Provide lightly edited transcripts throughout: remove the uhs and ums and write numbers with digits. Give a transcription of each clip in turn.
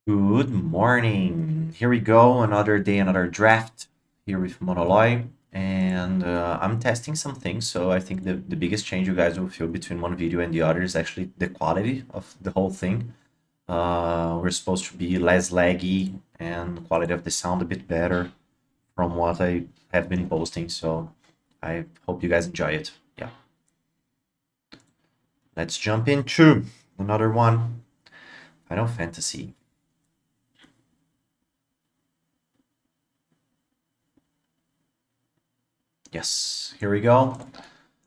Good morning. Here we go. Another day, another draft here with Monoloy. And I'm testing some things. So I think the biggest change you guys will feel between one video and the other is actually the quality of the whole thing. We're supposed to be less laggy and quality of the sound a bit better from what I have been posting. So I hope you guys enjoy it. Yeah. Let's jump into another one. Final Fantasy. Yes, here we go.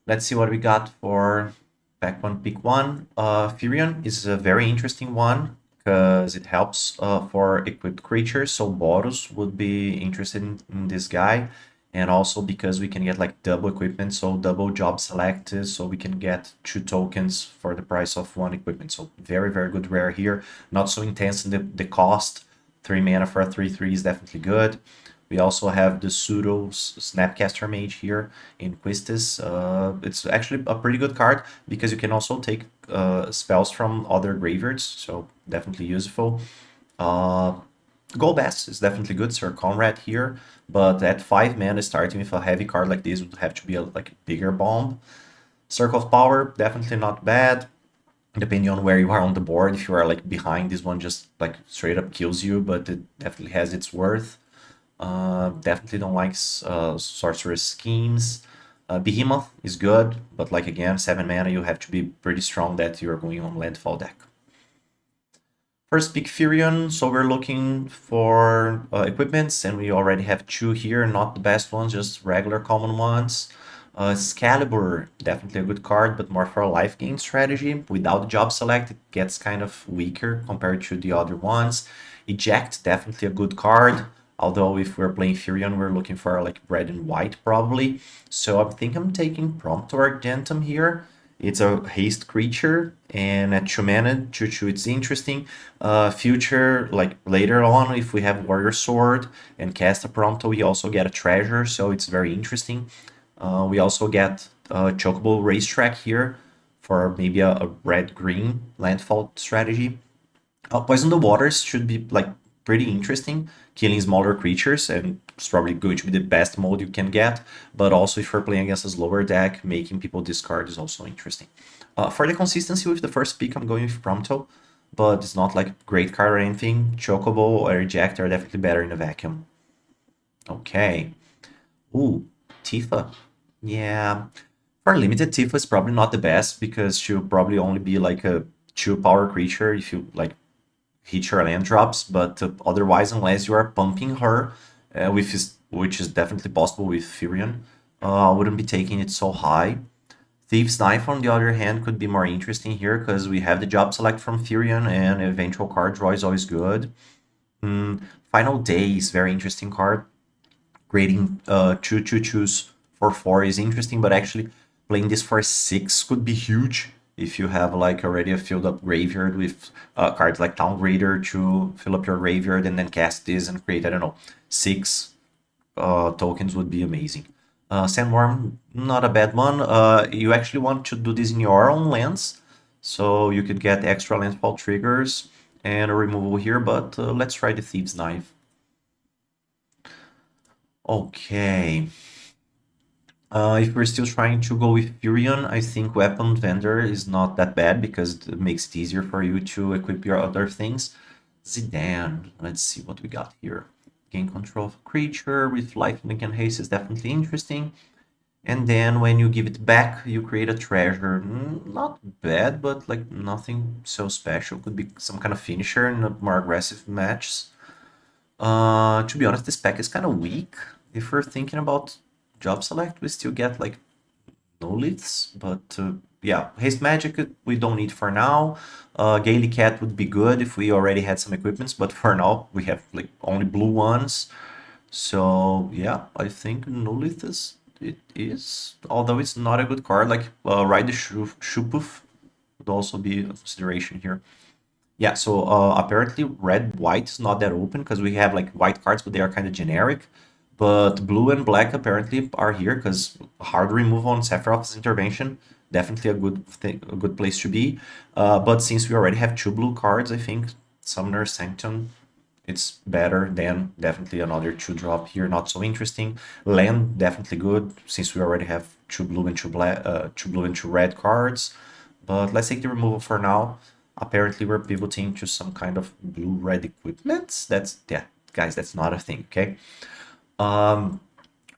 Let's see what we got for pack one, pick one. Furion is a very interesting one because it helps for equipped creatures. So Boros would be interested in this guy. And also because we can get like double equipment, so double job selected, so we can get 2 tokens for the price of 1 equipment. So very, very good rare here. Not so intense in the cost. 3 mana for a 3/3 is definitely good. We also have the pseudo Snapcaster Mage here in Quistis. It's actually a pretty good card because you can also take spells from other graveyards, so definitely useful. Uh, Golbast is definitely good, Sir Conrad here, but at 5 mana starting with a heavy card like this would have to be like a bigger bomb. Circle of Power, definitely not bad. Depending on where you are on the board, if you are like behind, this one just like straight up kills you, but it definitely has its worth. Definitely don't like sorceress schemes. Behemoth is good, but like again, 7 mana, you have to be pretty strong that you're going on landfall deck. First pick Furion, so we're looking for equipments, and we already have 2 here, not the best ones, just regular common ones. Excalibur, definitely a good card, but more for a life gain strategy. Without the job select, it gets kind of weaker compared to the other ones. Eject, definitely a good card, although if we're playing Furion, we're looking for like red and white probably. So I think I'm taking Prompto Argentum here. It's a haste creature, and at 2 mana, 2/2, it's interesting. Future, like later on, if we have Warrior Sword and cast a Prompto, we also get a treasure, so it's very interesting. We also get Chocobo Racetrack here for maybe a red-green landfall strategy. Poison the Waters should be like pretty interesting, killing smaller creatures, and it's probably going to be the best mode you can get. But also, if you're playing against a slower deck, making people discard is also interesting. For the consistency with the first pick, I'm going with Prompto, but it's not like great card or anything. Chocobo or Eject are definitely better in a vacuum. Okay. Ooh, Tifa. Yeah. For limited, Tifa is probably not the best because she'll probably only be like a 2 power creature if you like hit your land drops, but otherwise, unless you are pumping her, which is definitely possible with Furion, I wouldn't be taking it so high. Thief's Knife, on the other hand, could be more interesting here because we have the job select from Furion and eventual card draw is always good. Mm, Final Day is very interesting card. Creating 2/2/2s for 4 is interesting, but actually playing this for 6 could be huge if you have like already a filled up graveyard with cards like Town Raider to fill up your graveyard and then cast this and create, I don't know, 6 tokens would be amazing. Sandworm, not a bad one. You actually want to do this in your own lands, so you could get extra landfall triggers and a removal here, but let's try the Thieves' Knife. Okay. If we're still trying to go with Furion, I think Weapon Vendor is not that bad because it makes it easier for you to equip your other things. Zidane, let's see what we got here. Gain control of a creature with lifelink and haste is definitely interesting. And then when you give it back, you create a treasure. Not bad, but like nothing so special. Could be some kind of finisher in a more aggressive matches. To be honest, this pack is kind of weak. If we're thinking about job select, we still get like no leads, but yeah, haste magic we don't need for now. Gaily cat would be good if we already had some equipments, but for now we have like only blue ones. So yeah, I think no lead is it is, although it's not a good card. Like ride the Shupuf would also be a consideration here. Yeah, so apparently red white is not that open because we have like white cards, but they are kind of generic. But blue and black apparently are here because hard removal on Sephiroth's intervention, definitely a good thing, a good place to be. But since we already have 2 blue cards, I think Summoner Sanctum, it's better than definitely another 2-drop here, not so interesting. Land, definitely good, since we already have 2 blue and 2 black, 2 blue and 2 red cards. But let's take the removal for now. Apparently we're pivoting to some kind of blue-red equipment. That's, yeah, guys, that's not a thing, okay?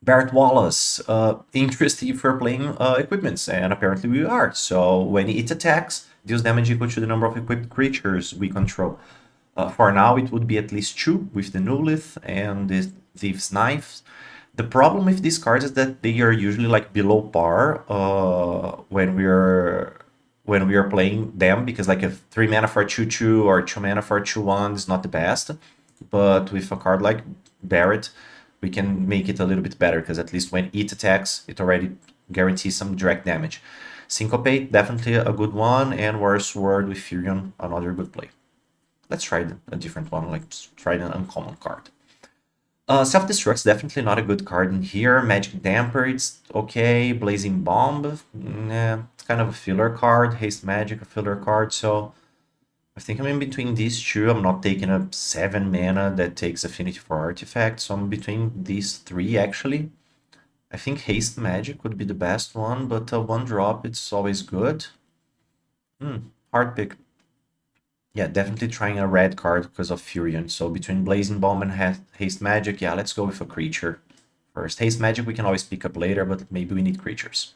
Barrett Wallace, interesting if we're playing equipments, and apparently we are. So when it attacks, deals damage equal to the number of equipped creatures we control. For now, it would be at least 2 with the Nulith and the Thief's Knife. The problem with these cards is that they are usually like below par when we are playing them, because like a 3 mana for 2/2 or 2 mana for 2/1 is not the best. But with a card like Barrett, we can make it a little bit better, because at least when it attacks, it already guarantees some direct damage. Syncopate, definitely a good one, and Warrior Sword with Furion, another good play. Let's try a different one, like try an uncommon card. Self-Destruct's definitely not a good card in here. Magic Damper, it's okay. Blazing Bomb, nah, it's kind of a filler card. Haste Magic, a filler card, so I think I'm in between these two. I'm not taking a 7 mana that takes Affinity for Artifacts, so I'm between these 3 actually. I think Haste Magic would be the best one, but 1-drop, it's always good. Hard pick. Yeah, definitely trying a red card because of Furion. So between Blazing Bomb and Haste Magic, yeah, let's go with a creature first. Haste Magic we can always pick up later, but maybe we need creatures.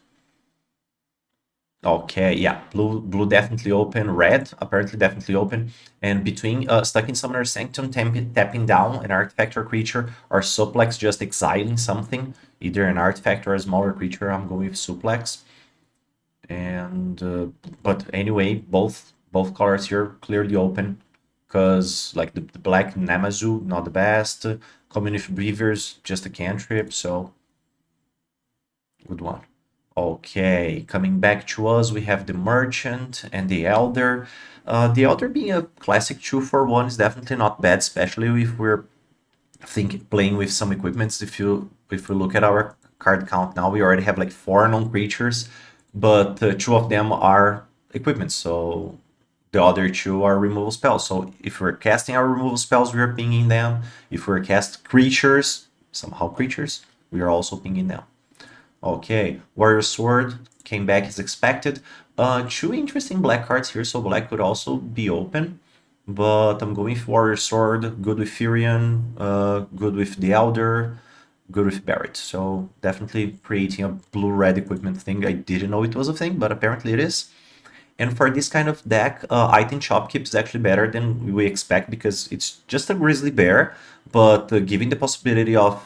Okay, yeah, blue definitely open, red apparently definitely open, and between Stuck in Summoner Sanctum tapping down an artifact or creature, or Suplex just exiling something, either an artifact or a smaller creature, I'm going with Suplex. And but anyway, both colors here clearly open, because like the black Namazu not the best, Community of Beavers just a cantrip, so good one. Okay, coming back to us, we have the Merchant and the Elder. The Elder being a classic 2-for-1 is definitely not bad, especially if we're playing with some equipments. If we look at our card count now, we already have like 4 non-creatures, but 2 of them are equipments, so the other 2 are removal spells. So if we're casting our removal spells, we are pinging them. If we're cast creatures, somehow creatures, we are also pinging them. Okay, Warrior Sword came back as expected. 2 interesting black cards here, so black could also be open. But I'm going for Warrior Sword, good with Furion, good with the Elder, good with Barrett. So definitely creating a blue-red equipment thing. I didn't know it was a thing, but apparently it is. And for this kind of deck, Item Shopkeep is actually better than we expect, because it's just a Grizzly Bear, but giving the possibility of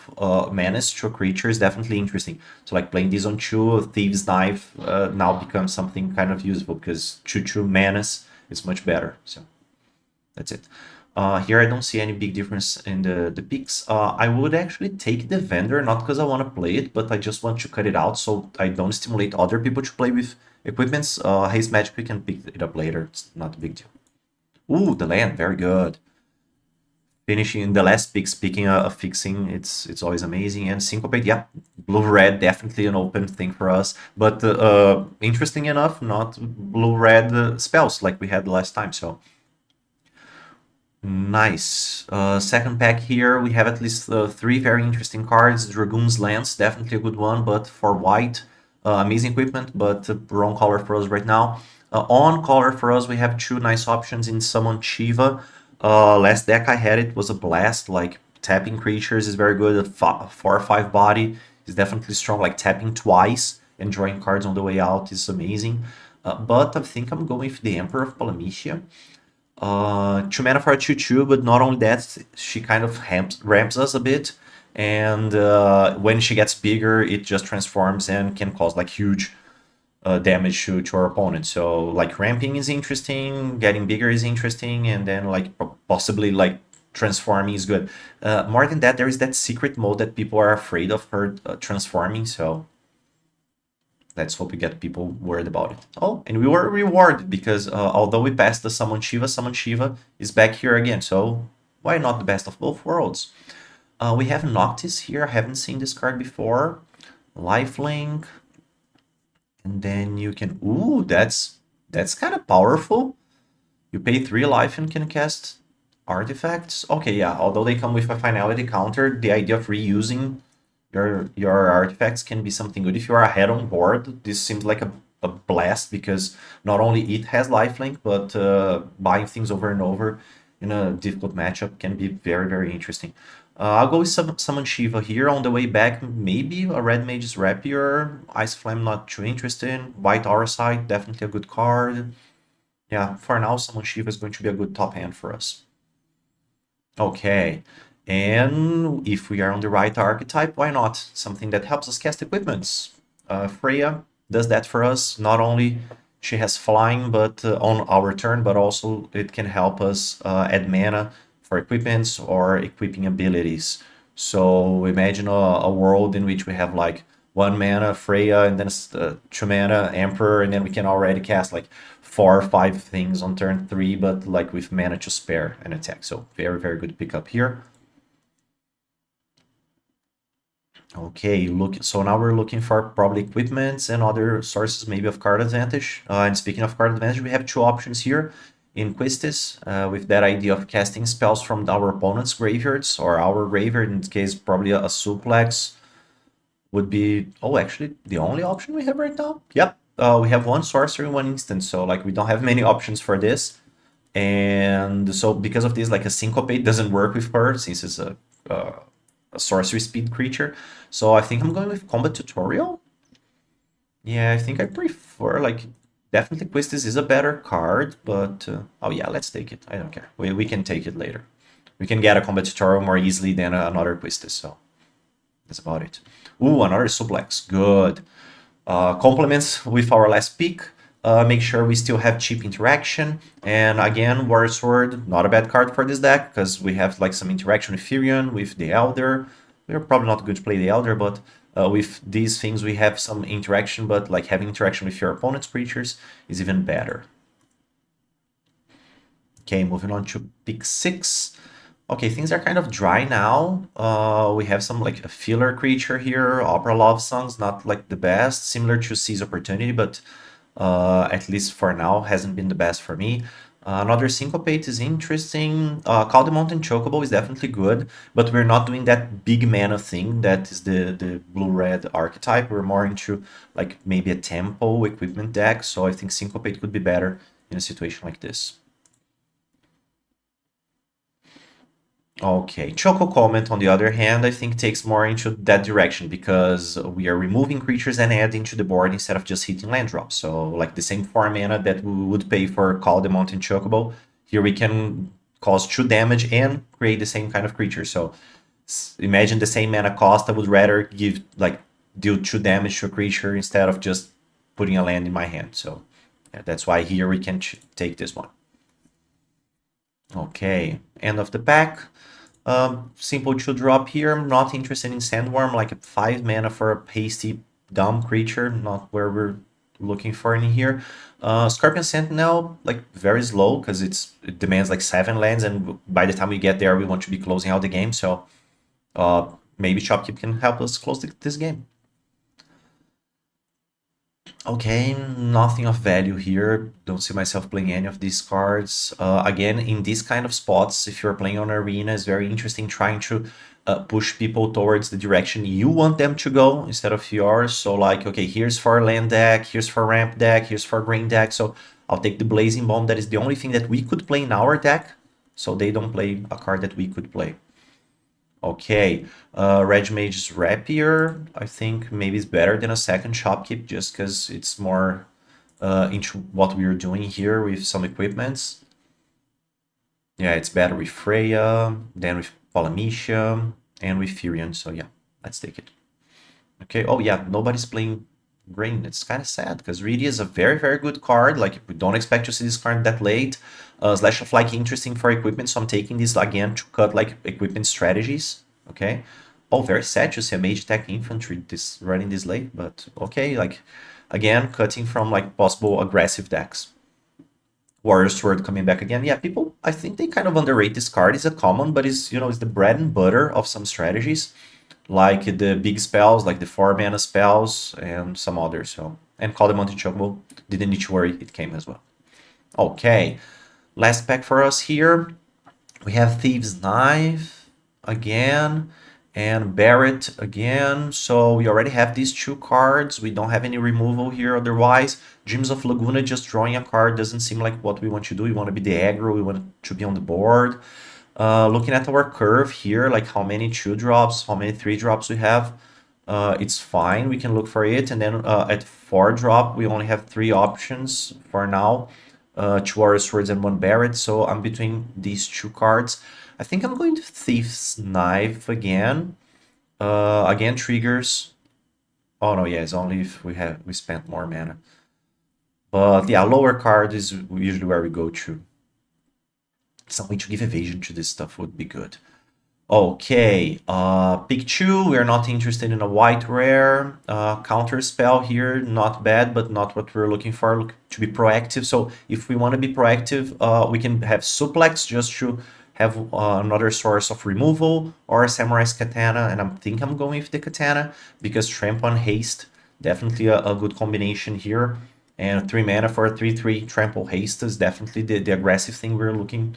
menace to a creature is definitely interesting. So like playing this on 2, Thieves' Knife now becomes something kind of useful, because 2/2 menace is much better. So that's it. Here I don't see any big difference in the picks. I would actually take the Vendor, not because I want to play it, but I just want to cut it out so I don't stimulate other people to play with equipments. Haste Magic, we can pick it up later. It's not a big deal. Ooh, the land, very good. Finishing the last pick, speaking of fixing, it's always amazing. And Syncopate, yeah, blue-red, definitely an open thing for us. But interesting enough, not blue-red spells like we had last time, so... Nice. Second pack here, we have at least 3 very interesting cards. Dragoon's Lance, definitely a good one, but for white, amazing equipment, but wrong color for us right now. On color for us, we have 2 nice options in Summon Shiva. Last deck I had it was a blast, like tapping creatures is very good. 4 or 5 body is definitely strong, like tapping twice and drawing cards on the way out is amazing. But I think I'm going with the Emperor of Palamecia. 2 mana for a 2/2, but not only that, she kind of ramps us a bit, and when she gets bigger, it just transforms and can cause like huge damage to our opponent. So like ramping is interesting, getting bigger is interesting, and then like possibly like transforming is good. More than that, there is that secret mode that people are afraid of her transforming, so let's hope we get people worried about it. Oh, and we were rewarded, because although we passed the Summon Shiva is back here again, so why not the best of both worlds? We have Noctis here, I haven't seen this card before. Lifelink. And then you can... Ooh, that's kind of powerful. You pay 3 life and can cast Artifacts? Okay, yeah. Although they come with a finality counter, the idea of reusing your artifacts can be something good. If you are ahead on board, this seems like a blast because not only it has lifelink, but buying things over and over in a difficult matchup can be very, very interesting. I'll go with Summon Shiva here. On the way back, maybe a Red Mage's Rapier. Ice Flame, not too interested. White Aura Sight, definitely a good card. Yeah, for now, Summon Shiva is going to be a good top hand for us. Okay. And if we are on the right archetype, why not? Something that helps us cast equipments. Freya does that for us. Not only she has flying, but on our turn, but also it can help us add mana for equipments or equipping abilities. So imagine a world in which we have like one mana Freya and then two mana Emperor, and then we can already cast like 4 or 5 things on turn 3, but like with mana to spare an attack. So very, very good pickup here. Okay, look. So now we're looking for probably equipments and other sources maybe of card advantage. And speaking of card advantage, we have two options here in Quistis with that idea of casting spells from our opponent's graveyards or our graveyard. In this case, probably a suplex would be, oh, actually the only option we have right now. Yep, we have one sorcery, one instant, so like we don't have many options for this. And so because of this, like a syncopate doesn't work with her since it's a sorcery speed creature. So I think I'm going with combat tutorial. Yeah, I think I prefer, like, definitely Quistis is a better card, but oh yeah, let's take it. I don't care. We can take it later. We can get a combat tutorial more easily than another Quistis, so that's about it. Ooh, another suplex. Good. Complements with our last pick. Make sure we still have cheap interaction. And again, Warrior Sword, not a bad card for this deck because we have like some interaction with Furion, with the Elder. We're probably not going to play the Elder, but with these things we have some interaction, but like having interaction with your opponent's creatures is even better. Okay, moving on to pick 6. Okay, things are kind of dry now. We have some like a filler creature here, Opera Love Songs, not like the best, similar to Seize Opportunity, but at least for now hasn't been the best for me. Another Syncopate is interesting. Call the Mountain Chocobo is definitely good, but we're not doing that big mana thing that is the blue-red archetype. We're more into like maybe a tempo equipment deck, so I think Syncopate could be better in a situation like this. Okay, Choco Comment, on the other hand, I think takes more into that direction because we are removing creatures and adding to the board instead of just hitting land drops. So, like the same 4 mana that we would pay for Call the Mountain Chocobo, here we can cause 2 damage and create the same kind of creature. So, imagine the same mana cost. I would rather give, like, deal 2 damage to a creature instead of just putting a land in my hand. So, yeah, that's why here we can take this one. Okay, end of the pack. Simple 2-drop here. I'm not interested in Sandworm, like a 5 mana for a pasty, dumb creature. Not where we're looking for in here. Scorpion Sentinel, like very slow because it demands like 7 lands, and by the time we get there, we want to be closing out the game. So maybe Shopkeep can help us close this game. Okay, nothing of value here. Don't see myself playing any of these cards. Again, in these kind of spots, if you're playing on Arena, it's very interesting trying to push people towards the direction you want them to go instead of yours. So like, okay, here's for land deck, here's for ramp deck, here's for green deck. So I'll take the Blazing Bomb. That is the only thing that we could play in our deck. So they don't play a card that we could play. Okay, Red Mage's Rapier, I think maybe it's better than a second Shopkeep just because it's more into what we are doing here with some equipments. Yeah, it's better with Freya, than with Polymisia, and with Furion, so yeah, let's take it. Okay, oh yeah, nobody's playing green. It's kind of sad because Reedy is a very, very good card. Like, we don't expect to see this card that late. Slash of like interesting for equipment, so I'm taking this again to cut like equipment strategies. Okay. Oh, very sad to see a Mage Tech Infantry running this late, but okay, like again, cutting from like possible aggressive decks. Warrior Sword coming back again. Yeah, people, I think they kind of underrate this card. It's a common, but it's, you know, it's the bread and butter of some strategies, like the big spells, like the 4 mana spells, and some others. So, and Call the Mountain Chocobo, didn't need to worry, it came as well. Okay, last pack for us here. We have Thieves' Knife again and Barret again. So we already have these two cards. We don't have any removal here otherwise. Dreams of Laguna, just drawing a card doesn't seem like what we want to do. We want to be the aggro, we want to be on the board. Looking at our curve here, like how many 2 drops, how many 3 drops we have, it's fine. We can look for it. And then at 4 drop, we only have 3 options for now. 2 Swords and 1 Barret. So I'm between these 2 cards. I think I'm going to Thief's Knife again. Again, triggers. Oh no, yeah, it's only if we spent more mana. But yeah, lower card is usually where we go to. Some way to give evasion to this stuff would be good. Okay, pick 2. We're not interested in a white rare. Counter spell here, not bad, but not what we're looking for. Look to be proactive. So if we want to be proactive, we can have suplex just to have another source of removal, or a Samurai's Katana. And I think I'm going with the Katana because Trample on Haste, definitely a good combination here. And 3 mana for a 3/3 Trample Haste is definitely the aggressive thing we're looking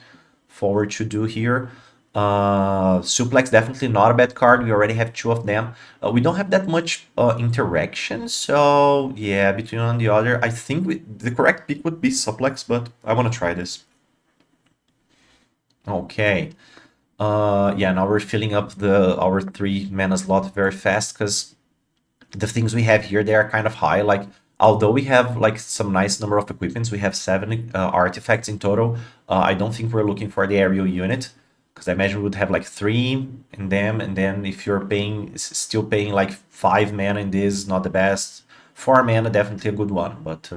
forward to do here. Suplex, definitely not a bad card. We already have 2 of them. We don't have that much interaction, so yeah, between one and the other, I think the correct pick would be Suplex, but I want to try this. Okay. Yeah, now we're filling up our 3 mana slot very fast because the things we have here, they are kind of high. Like, although we have like some nice number of equipments, we have 7 artifacts in total. I don't think we're looking for the aerial unit because I imagine we would have like 3 in them, and then if you're paying, still paying like 5 mana in this, not the best. 4 mana, definitely a good one, but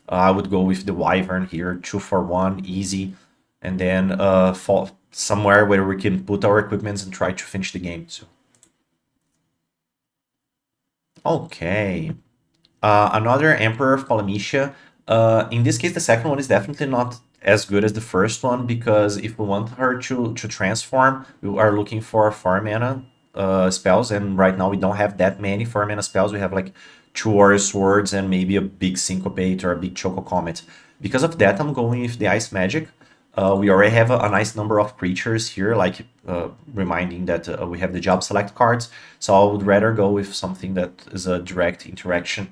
I would go with the Wyvern here, 2 for 1, easy, and then fall somewhere where we can put our equipments and try to finish the game. So okay. Another Emperor of Polynesia. In this case, the second one is definitely not as good as the first one because if we want her to transform, we are looking for 4 mana spells, and right now we don't have that many 4 mana spells. We have like 2 Swords and maybe a big Syncopate or a big Choco Comet. Because of that, I'm going with the Ice Magic. We already have a nice number of creatures here, like reminding that we have the job select cards. So I would rather go with something that is a direct interaction,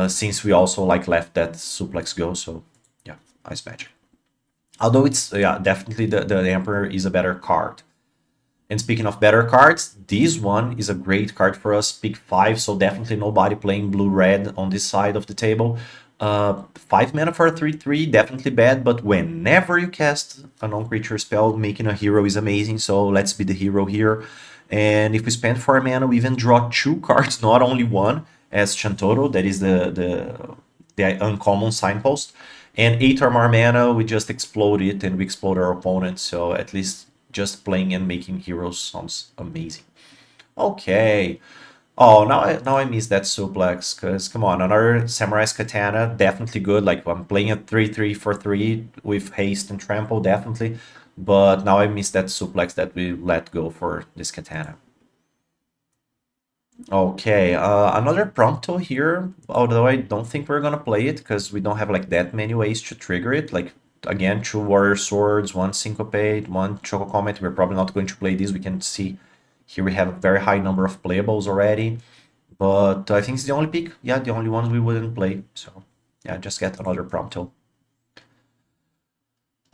since we also like left that suplex go. So yeah, Ice Magic. Although it's yeah, definitely the Emperor is a better card. And speaking of better cards, this one is a great card for us. Pick 5, so definitely nobody playing blue-red on this side of the table. 5 mana for a 3/3, definitely bad, but whenever you cast a non-creature spell, making a hero is amazing, so let's be the hero here. And if we spend 4 mana, we even draw 2 cards, not only one, as Chantoro, that is the uncommon signpost. And 8 or more mana, we just explode it and we explode our opponent, so at least just playing and making heroes sounds amazing. Okay. Oh, now I miss that suplex, because come on, another Samurai's Katana, definitely good. Like I'm playing a 3/3 for 3 with haste and trample, definitely. But now I miss that suplex that we let go for this Katana. Okay, another Prompto here, although I don't think we're gonna play it because we don't have like that many ways to trigger it. Like again, 2 Swords, 1 Syncopate, 1 Choco Comet. We're probably not going to play this. We can see here we have a very high number of playables already. But I think it's the only pick. Yeah, the only ones we wouldn't play. So yeah, just get another Prompto.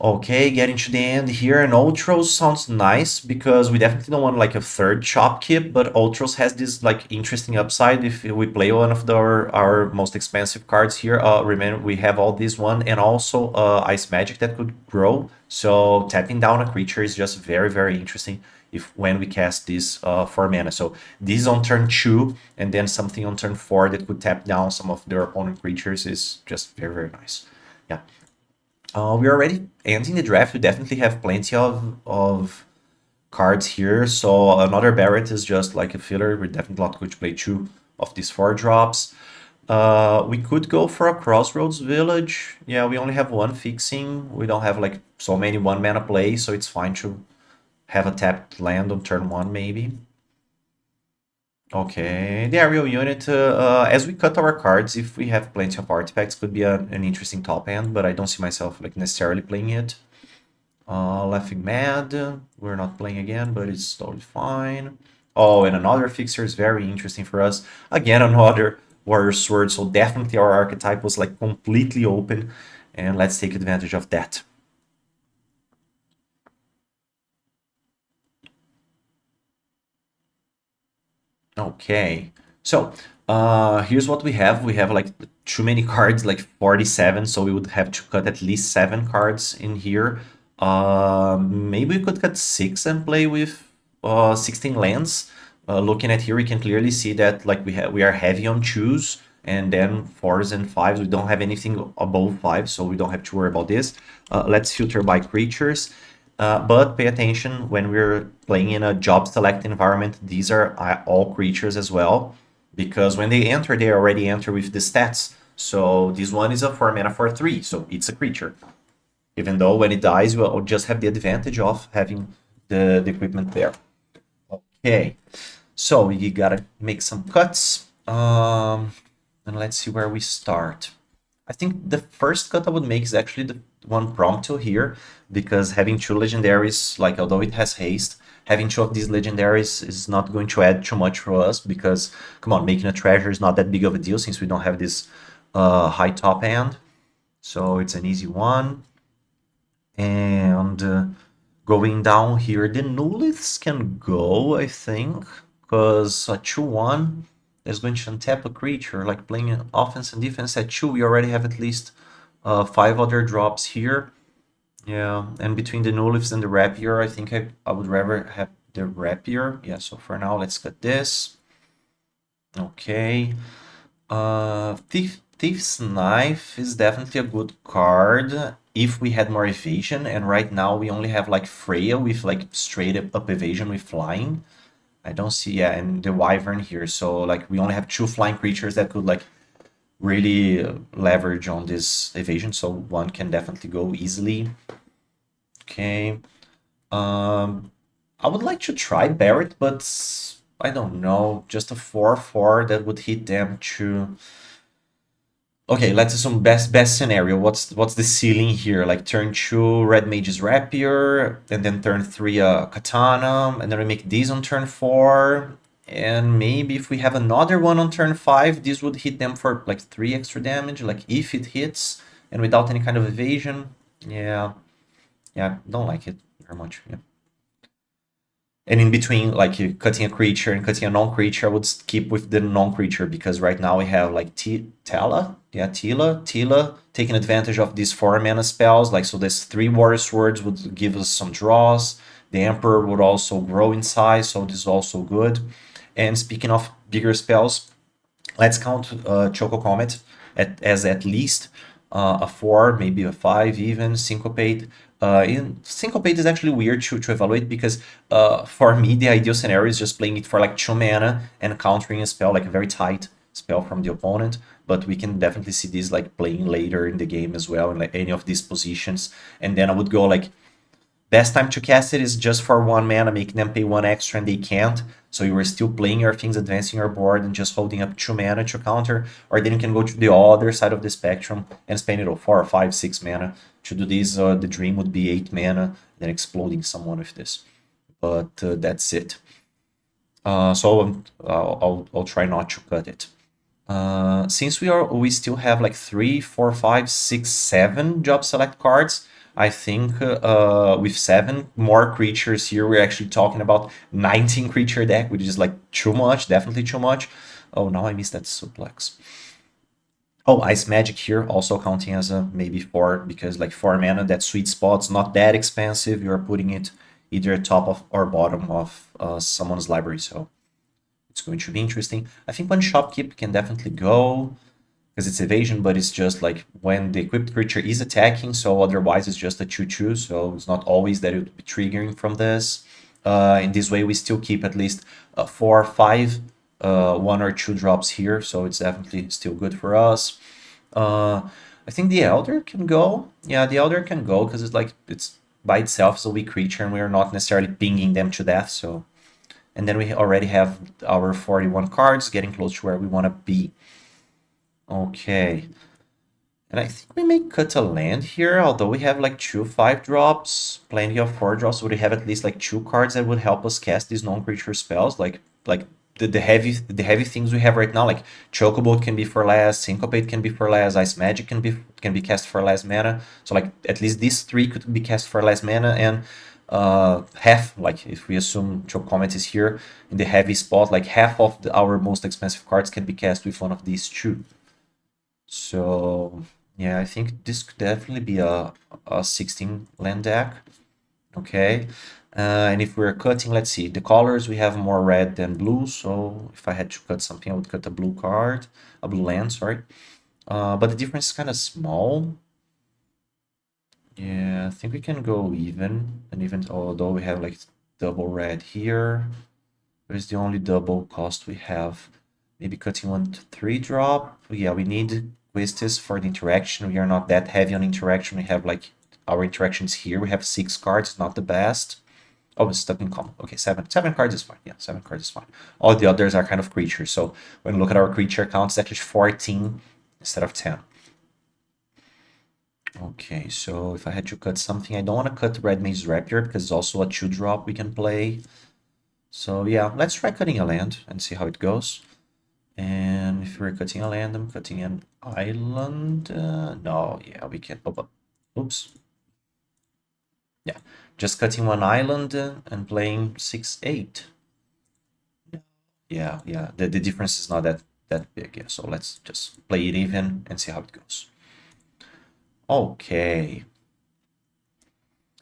Okay, getting to the end here, and Ultros sounds nice because we definitely don't want like a third Shopkeep, but Ultros has this like interesting upside if we play one of our most expensive cards here. Remember, we have all this one and also Ice Magic that could grow. So tapping down a creature is just very, very interesting if when we cast this 4 mana. So this is on turn 2, and then something on turn 4 that could tap down some of their opponent creatures is just very, very nice. Yeah. We're already ending the draft. We definitely have plenty of cards here. So another Barret is just like a filler. We're definitely not going to play 2 of these 4 drops. We could go for a Crossroads Village. Yeah, we only have 1 fixing. We don't have like so many 1 mana plays, so it's fine to have a tapped land on turn 1 maybe. Okay, the aerial unit, as we cut our cards, if we have plenty of artifacts, could be an interesting top end, but I don't see myself like necessarily playing it. Laughing Mad, we're not playing again, but it's totally fine. Oh, and another fixture is very interesting for us. Again, another Warrior Sword, so definitely our archetype was like completely open, and let's take advantage of that. Okay, so here's what we have. We have like too many cards, like 47, so we would have to cut at least 7 cards in here. Maybe we could cut 6 and play with 16 lands. Looking at here, we can clearly see that like we are heavy on twos, and then fours and fives. We don't have anything above 5, so we don't have to worry about this. Let's filter by creatures. But pay attention when we're playing in a job select environment. These are all creatures as well, because when they enter, they already enter with the stats. So this one is a 4 mana for 3, so it's a creature. Even though when it dies, we'll just have the advantage of having the equipment there. Okay, so we gotta make some cuts. And let's see where we start. I think the first cut I would make is actually the one Prompto here, because having 2 legendaries, like although it has haste, having 2 of these legendaries is not going to add too much for us, because, come on, making a treasure is not that big of a deal since we don't have this high top end. So it's an easy one. And going down here, the Nuliths can go, I think, because a 2-1 is going to untap a creature, like playing offense and defense at 2, we already have at least 5 other drops here. Yeah, and between the Nuliths and the Rapier, I think I would rather have the Rapier. Yeah, so for now, let's cut this. Okay. Thief's Knife is definitely a good card if we had more evasion, and right now we only have like Freya with like straight up evasion with flying. I don't see, yeah, and the Wyvern here, so like we only have 2 flying creatures that could like really leverage on this evasion, so one can definitely go easily. Okay. I would like to try Barret, but I don't know, just a 4/4 that would hit them to. Okay, let's assume best scenario. What's the ceiling here? Like turn 2 Red Mage's Rapier, and then turn 3 Katana, and then we make these on turn 4. And maybe if we have another one on turn 5, this would hit them for like 3 extra damage, like if it hits, and without any kind of evasion. Yeah, yeah, don't like it very much. Yeah. And in between, like you cutting a creature and cutting a non-creature, I would keep with the non-creature because right now we have like Tila taking advantage of these 4 mana spells. Like so, this 3 Warrior Swords would give us some draws. The Emperor would also grow in size, so this is also good. And speaking of bigger spells, let's count Choco Comet as at least a 4, maybe a 5 even. Syncopate. Syncopate is actually weird to evaluate because for me the ideal scenario is just playing it for like 2 mana and countering a spell, like a very tight spell from the opponent. But we can definitely see this like playing later in the game as well in like any of these positions. And then I would go like best time to cast it is just for 1 mana, making them pay 1 extra and they can't. So you are still playing your things, advancing your board, and just holding up 2 mana to counter. Or then you can go to the other side of the spectrum and spend it all 4 or 5, 6 mana. To do this, the dream would be 8 mana, then exploding someone with this. But that's it. So I'll try not to cut it. Since we still have like 3, 4, 5, 6, 7 job select cards, I think with 7 more creatures here, we're actually talking about 19 creature deck, which is like too much, definitely too much. Oh, now I missed that suplex. Oh, Ice Magic here also counting as a maybe 4 because like 4 mana, that sweet spot's not that expensive. You're putting it either top of or bottom of someone's library, so it's going to be interesting. I think one Shopkeep can definitely go because it's evasion, but it's just like when the equipped creature is attacking, so otherwise it's just a 2/2, so it's not always that it would be triggering from this. In this way, we still keep at least 4 or 5, 1 or 2 drops here, so it's definitely still good for us. I think the Elder can go. Yeah, the Elder can go because it's by itself is a weak creature, and we're not necessarily pinging them to death, so. And then we already have our 41 cards, getting close to where we want to be. Okay. And I think we may cut a land here, although we have like two 5 drops, plenty of 4 drops. Would we have at least like 2 cards that would help us cast these non-creature spells? Like the heavy things we have right now, like Chocobo can be for less, Syncopate can be for less, Ice Magic can be cast for less mana. So like at least these 3 could be cast for less mana, and half, like if we assume Chocomet is here in the heavy spot, like half of our most expensive cards can be cast with one of these 2. So yeah, I think this could definitely be a 16 land deck. Okay. And if we're cutting, let's see, the colors, we have more red than blue. So if I had to cut something, I would cut a blue card, a blue land, sorry. But the difference is kind of small. Yeah, I think we can go even, and even although we have like double red here, where's the only double cost we have? Maybe cutting 1 to 3 drop. Yeah, we need Quistis for the interaction. We are not that heavy on interaction. We have like our interactions here. We have 6 cards, not the best. Oh, it's stuck in combo. Okay, 7. 7 cards is fine. Yeah, 7 cards is fine. All the others are kind of creatures. So when we look at our creature count, it's actually 14 instead of 10. Okay, so if I had to cut something, I don't want to cut Red Maze Rapier because it's also a 2-drop we can play. So yeah, let's try cutting a land and see how it goes. And if we're cutting a land, I'm cutting an island. No, yeah, we can. Oops. Yeah, just cutting one island and playing 6/8. Yeah. The difference is not that big. Yeah, so let's just play it even and see how it goes. Okay,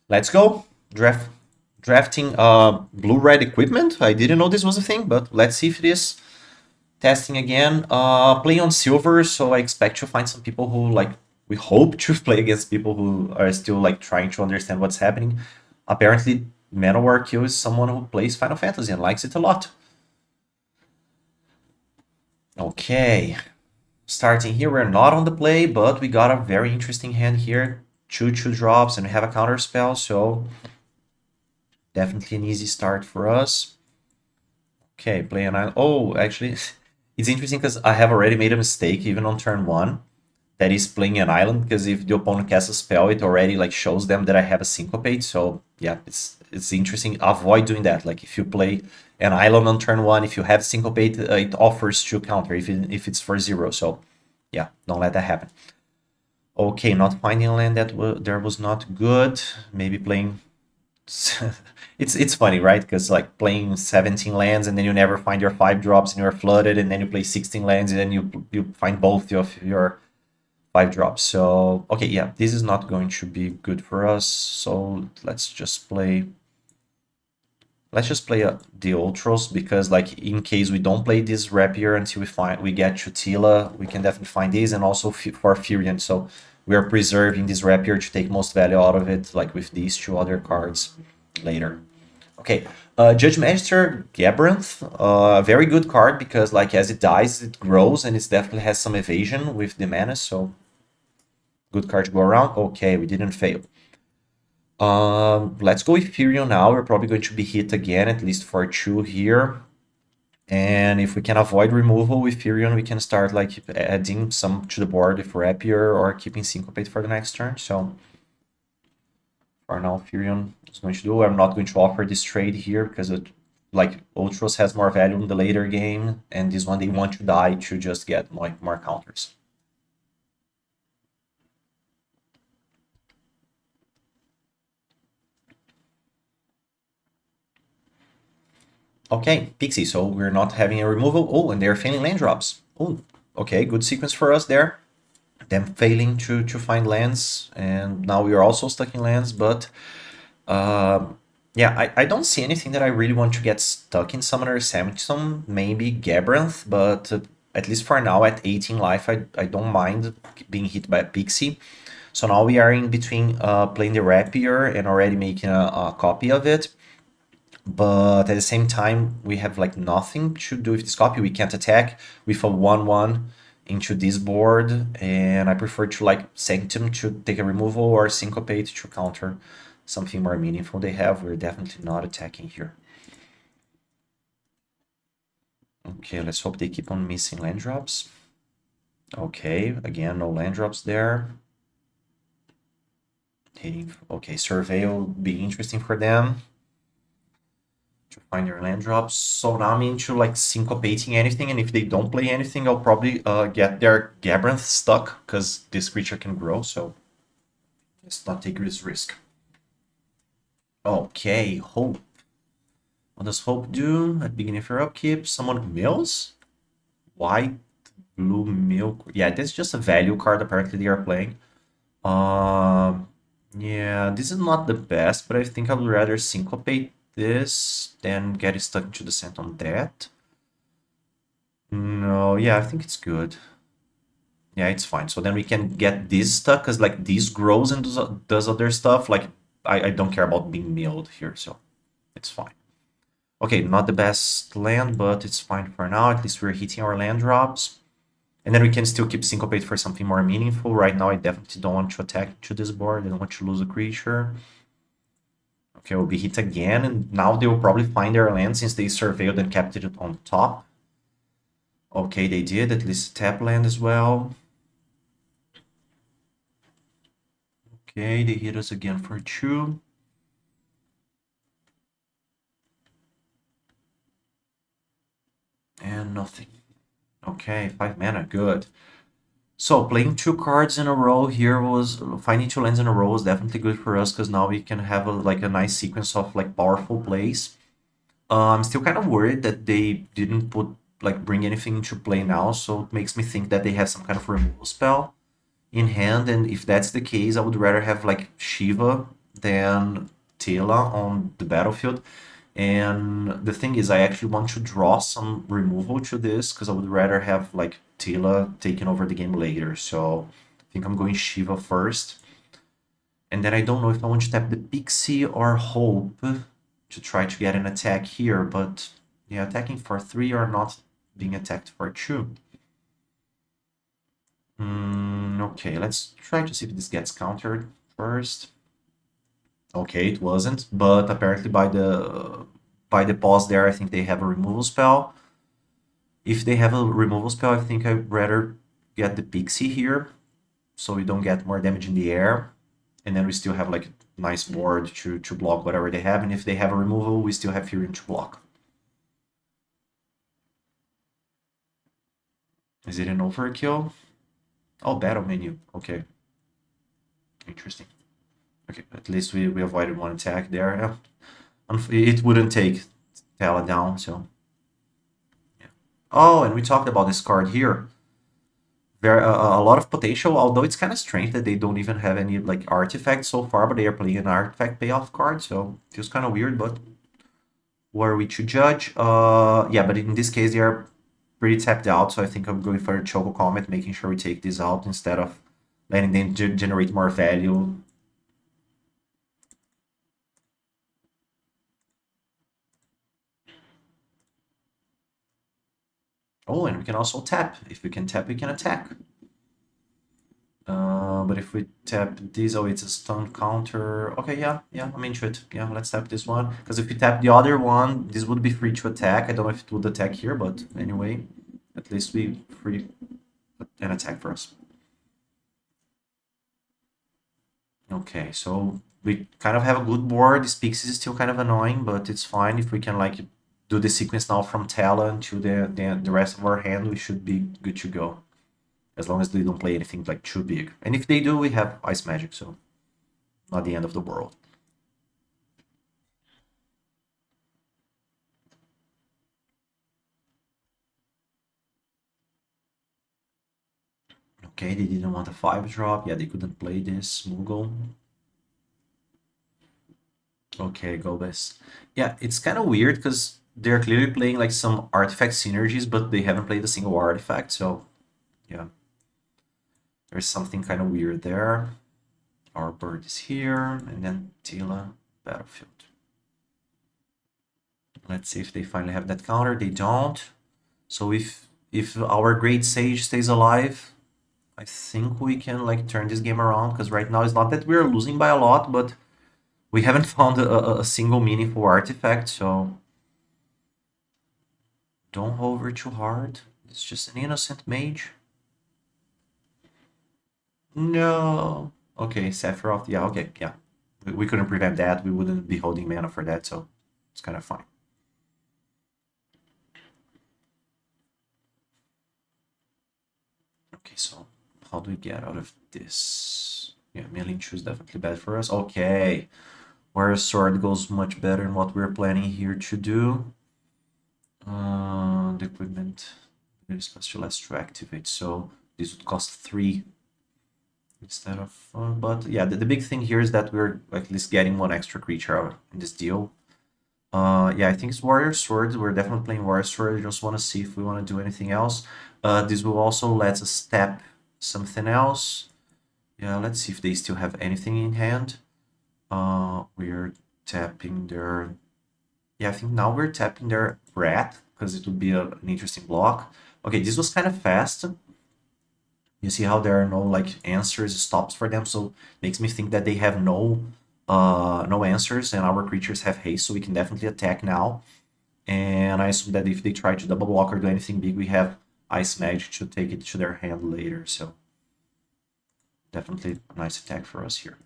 let's go. Drafting blue-red equipment. I didn't know this was a thing, but let's see if it is. Testing again. Playing on silver, so I expect to find some people who like. We hope to play against people who are still like trying to understand what's happening. Apparently, Manowar Q is someone who plays Final Fantasy and likes it a lot. Okay, starting here, we're not on the play, but we got a very interesting hand here. 2/2 drops, and we have a counter spell, so definitely an easy start for us. Okay, play an island. Oh, actually, it's interesting because I have already made a mistake even on turn 1. That is playing an island, because if the opponent casts a spell, it already like shows them that I have a syncopate. So yeah, it's interesting. Avoid doing that. Like if you play an island on turn 1, if you have syncopate, it offers 2 counter if it's for 0. So yeah, don't let that happen. Okay, not finding a land that there was not good. Maybe playing. It's funny, right? Because like playing 17 lands and then you never find your 5 drops and you're flooded, and then you play 16 lands and then you find both of your 5 drops. So okay, yeah, this is not going to be good for us. So let's just play the Ultros, because like in case we don't play this Rapier until we get Chutila, we can definitely find this, and also for Furion. So we are preserving this Rapier to take most value out of it, like with these 2 other cards later. Okay, Judge Magister Gabrath, very good card, because like as it dies, it grows, and it definitely has some evasion with the mana, so good card to go around. Okay, we didn't fail. Let's go with Furion now. We're probably going to be hit again, at least for 2 here. And if we can avoid removal with Furion, we can start like adding some to the board with Rapier or keeping Syncopate for the next turn. So for now, Furion is going to do. I'm not going to offer this trade here because like Ultros has more value in the later game, and this one they want to die to just get like more counters. Okay, Pixie, so we're not having a removal. Oh, and they're failing land drops. Oh, okay, good sequence for us there. Them failing to find lands, and now we are also stuck in lands, but yeah, I don't see anything that I really want to get stuck in. Summoner Samson, maybe Gabrath, but at least for now, at 18 life, I don't mind being hit by a Pixie. So now we are in between playing the Rapier and already making a copy of it. But at the same time, we have like nothing to do with this copy. We can't attack with a 1/1 into this board, and I prefer to like Sanctum to take a removal, or Syncopate to counter something more meaningful they have. We're definitely not attacking here. Okay, let's hope they keep on missing land drops. Okay, again, no land drops there. Okay, survey will be interesting for them to find their land drops. So now I'm into like syncopating anything, and if they don't play anything, I'll probably get their Gabbranth stuck because this creature can grow. So let's not take this risk. Okay, Hope. What does Hope do at beginning of your upkeep? Someone mills? White, blue milk. Yeah, that's just a value card. Apparently they are playing. Um, yeah, this is not the best, but I think I would rather syncopate this than get stuck to the scent on that. No, yeah, I think it's good. Yeah, it's fine. So then we can get this stuck because like this grows and does other stuff. Like I don't care about being milled here, so it's fine. Okay, not the best land, but it's fine for now. At least we're hitting our land drops. And then we can still keep syncopate for something more meaningful. Right now, I definitely don't want to attack to this board. I don't want to lose a creature. Okay, we'll be hit again, and now they will probably find their land since they surveilled and kept it on top. Okay, they did, at least tap land as well. Okay, they hit us again for 2. And nothing. Okay, 5 mana, good. So playing 2 cards in a row here was finding 2 lands in a row was definitely good for us because now we can have like a nice sequence of like powerful plays. I'm still kind of worried that they didn't put like bring anything into play now, so it makes me think that they have some kind of removal spell in hand, and if that's the case, I would rather have like Shiva than Tela on the battlefield. And the thing is, I actually want to draw some removal to this because I would rather have like Tila taking over the game later. So I think I'm going Shiva first. And then I don't know if I want to tap the Pixie or Hope to try to get an attack here. But yeah, attacking for 3 or not being attacked for 2. Okay, let's try to see if this gets countered first. Okay, it wasn't, but apparently by the pause there, I think they have a removal spell. If they have a removal spell, I think I'd rather get the Pixie here, so we don't get more damage in the air, and then we still have like a nice board to block whatever they have, and if they have a removal, we still have Fury to block. Is it an overkill? Oh, battle menu. Okay, interesting. Okay, at least we avoided one attack there. Yeah. It wouldn't take Tala down, so yeah. Oh, and we talked about this card here. There a lot of potential, although it's kind of strange that they don't even have any like artifacts so far, but they are playing an artifact payoff card, so feels kind of weird, but were we to judge? Yeah, but in this case they are pretty tapped out, so I think I'm going for a Choco Comet, making sure we take this out instead of letting them generate more value. Oh, and we can also tap. If we can tap, we can attack. But if we tap this, oh, it's a stun counter. Okay, yeah, I'm into it. Yeah, let's tap this one. Because if we tap the other one, this would be free to attack. I don't know if it would attack here, but anyway, at least we free an attack for us. Okay, so we kind of have a good board. This Pixie is still kind of annoying, but it's fine. If we can like do the sequence now from Talon to the rest of our hand, we should be good to go. As long as they don't play anything like too big. And if they do, we have Ice Magic, so not the end of the world. Okay, they didn't want a 5-drop. Yeah, they couldn't play this. Moogle. Okay, go best. Yeah, it's kind of weird because they're clearly playing like some artifact synergies, but they haven't played a single artifact, so yeah. There's something kind of weird there. Our bird is here, and then Tila, battlefield. Let's see if they finally have that counter. They don't. So if our Great Sage stays alive, I think we can like turn this game around, because right now it's not that we're losing by a lot, but we haven't found a single meaningful artifact, so don't hover too hard. It's just an innocent mage. No. Okay, Sephiroth. Yeah, okay, yeah. We couldn't prevent that. We wouldn't be holding mana for that, so it's kind of fine. Okay, so how do we get out of this? Yeah, Milling Shoe is definitely bad for us. Okay. Warrior Sword goes much better in what we're planning here to do. The equipment is cost you less to activate, so this would cost 3 instead of but yeah, the big thing here is that we're at least getting one extra creature out in this deal. Yeah, I think it's Warrior Sword. We're definitely playing Warrior Sword. I just want to see if we want to do anything else. This will also let us tap something else. Yeah, let's see if they still have anything in hand. We're tapping their... Yeah, I think now we're tapping their Rat, because it would be an interesting block. Okay, this was kind of fast. You see how there are no like answers, stops for them, so makes me think that they have no answers, and our creatures have haste, so we can definitely attack now. And I assume that if they try to double block or do anything big, we have Ice Magic to take it to their hand later, so definitely a nice attack for us here.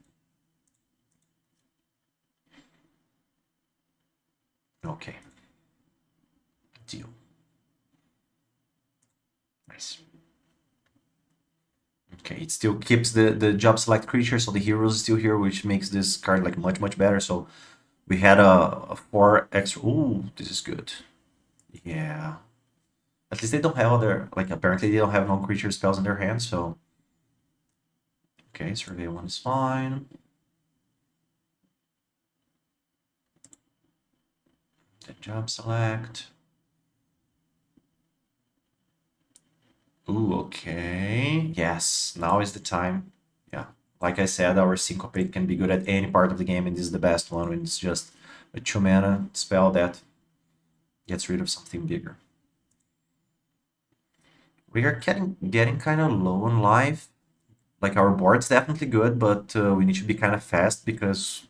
Okay. Deal. Nice. Okay, it still keeps the job select creature, so the hero is still here, which makes this card like much better. So we had a 4 extra. Ooh, this is good. Yeah. At least they don't have other, like, apparently they don't have non-creature spells in their hands, so... Okay, Survey 1 is fine. The job select. Ooh, okay. Yes, now is the time. Yeah. Like I said, our Syncopate can be good at any part of the game, and this is the best one when it's just a 2-mana spell that gets rid of something bigger. We are getting kind of low on life. Like, our board's definitely good, but we need to be kind of fast because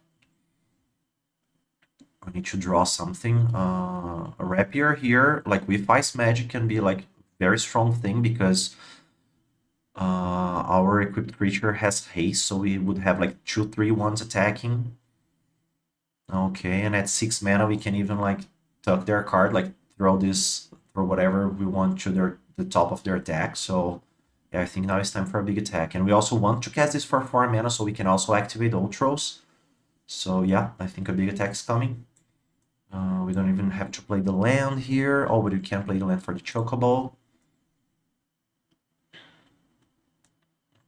we need to draw something. A Rapier here, like with Ice Magic, can be like very strong thing because our equipped creature has haste, so we would have like 2/3 attacking. Okay, and at 6 mana we can even like tuck their card, like throw whatever we want to the top of their attack. So yeah, I think now it's time for a big attack. And we also want to cast this for 4 mana so we can also activate Ultros. So yeah, I think a big attack is coming. We don't even have to play the land here. Oh, but we can play the land for the Chocobo.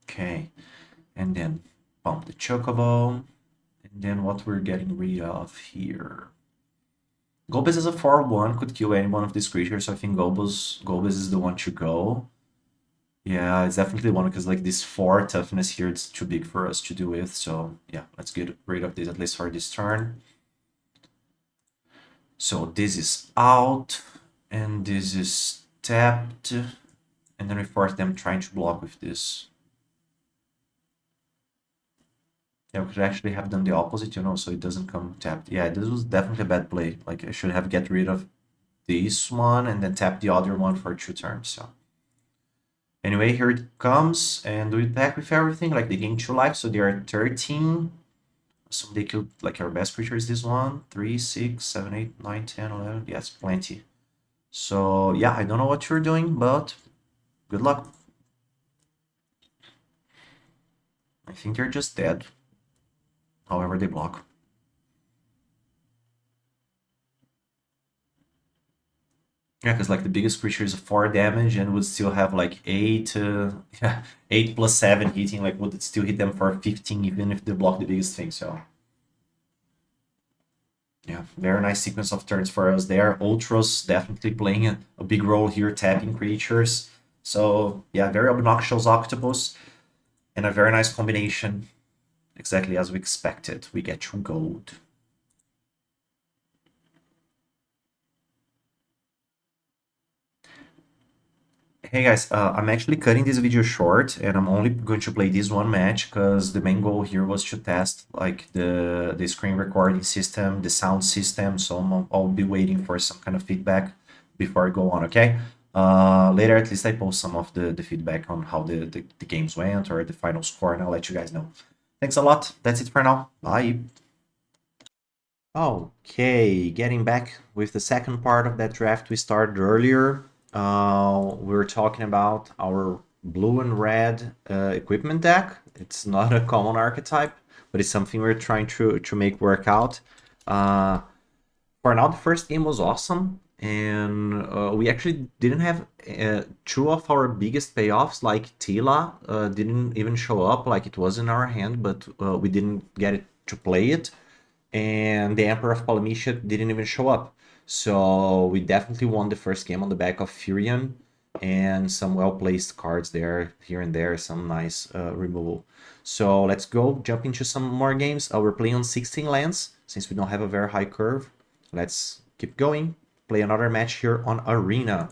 Okay, and then pump the Chocobo. And then what we're getting rid of here. Golbez is a 4/1, could kill any one of these creatures, so I think Golbez is the one to go. Yeah, it's definitely one because like this 4 toughness here, it's too big for us to do with. So yeah, let's get rid of this at least for this turn. So this is out, and this is tapped, and then we force them trying to block with this. Yeah, we could actually have done the opposite, you know, so it doesn't come tapped. Yeah, this was definitely a bad play. Like, I should have get rid of this one and then tap the other one for 2 turns, so. Anyway, here it comes, and we attack with everything. Like, they gain 2 life, so they are 13. So they killed, like, our best creature is this one. 3, 6, 7, 8, 9, 10, 11. Yes, plenty. So, yeah, I don't know what you're doing, but good luck. I think they're just dead. However, they block. Yeah, because like the biggest creature is 4 damage and would still have like 8, yeah, 8 plus 7 hitting, like would it still hit them for 15 even if they block the biggest thing, so. Yeah, very nice sequence of turns for us there. Ultros definitely playing a big role here, tapping creatures. So yeah, very obnoxious Octopus and a very nice combination. Exactly as we expected. We get 2 gold. Hey guys, I'm actually cutting this video short and I'm only going to play this one match because the main goal here was to test like the screen recording system, the sound system, so I'll be waiting for some kind of feedback before I go on, okay? Later, at least I post some of the feedback on how the games went or the final score, and I'll let you guys know. Thanks a lot. That's it for now. Bye. Okay, getting back with the second part of that draft we started earlier. We were talking about our blue and red equipment deck. It's not a common archetype, but it's something we're trying to make work out. Uh, for now, the first game was awesome, and we actually didn't have two of our biggest payoffs, like Tila, didn't even show up. Like it was in our hand, but we didn't get it to play it, and the Emperor of Polynesia didn't even show up. So we definitely won the first game on the back of Furion and some well-placed cards there, here and there, some nice removal. So let's go jump into some more games. We're playing on 16 lands since we don't have a very high curve. Let's keep going. Play another match here on Arena.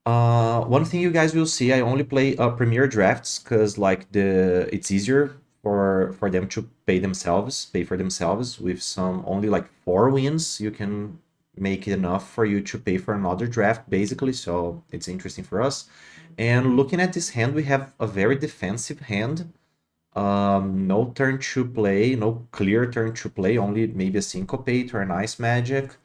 One thing you guys will see, I only play Premier drafts because like it's easier for them to pay for themselves with some only like 4 wins. You can make it enough for you to pay for another draft basically, so it's interesting for us. And looking at this hand, we have a very defensive hand. No turn to play, no clear turn to play, only maybe a Syncopate or an Ice Magic.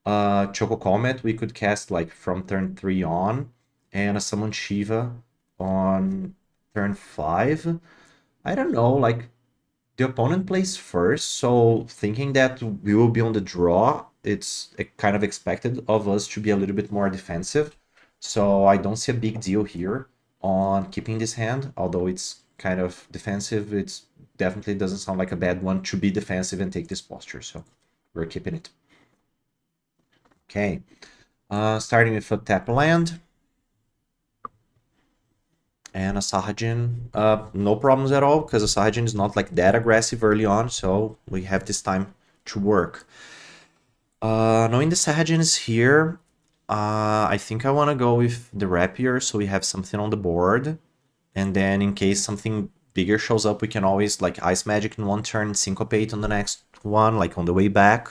Choco Comet we could cast like from turn 3 on, and a Summon Shiva on turn 5. I don't know, like the opponent plays first, so thinking that we will be on the draw, it's kind of expected of us to be a little bit more defensive. So I don't see a big deal here on keeping this hand, although it's kind of defensive. It's definitely doesn't sound like a bad one to be defensive and take this posture, so we're keeping it. Okay, starting with a tap land and a Sahajin. No problems at all, because a Sahajin is not like that aggressive early on, so we have this time to work. Knowing the Sahajin is here, I think I want to go with the Rapier, so we have something on the board. And then in case something bigger shows up, we can always like Ice Magic in one turn, Syncopate on the next one, like on the way back.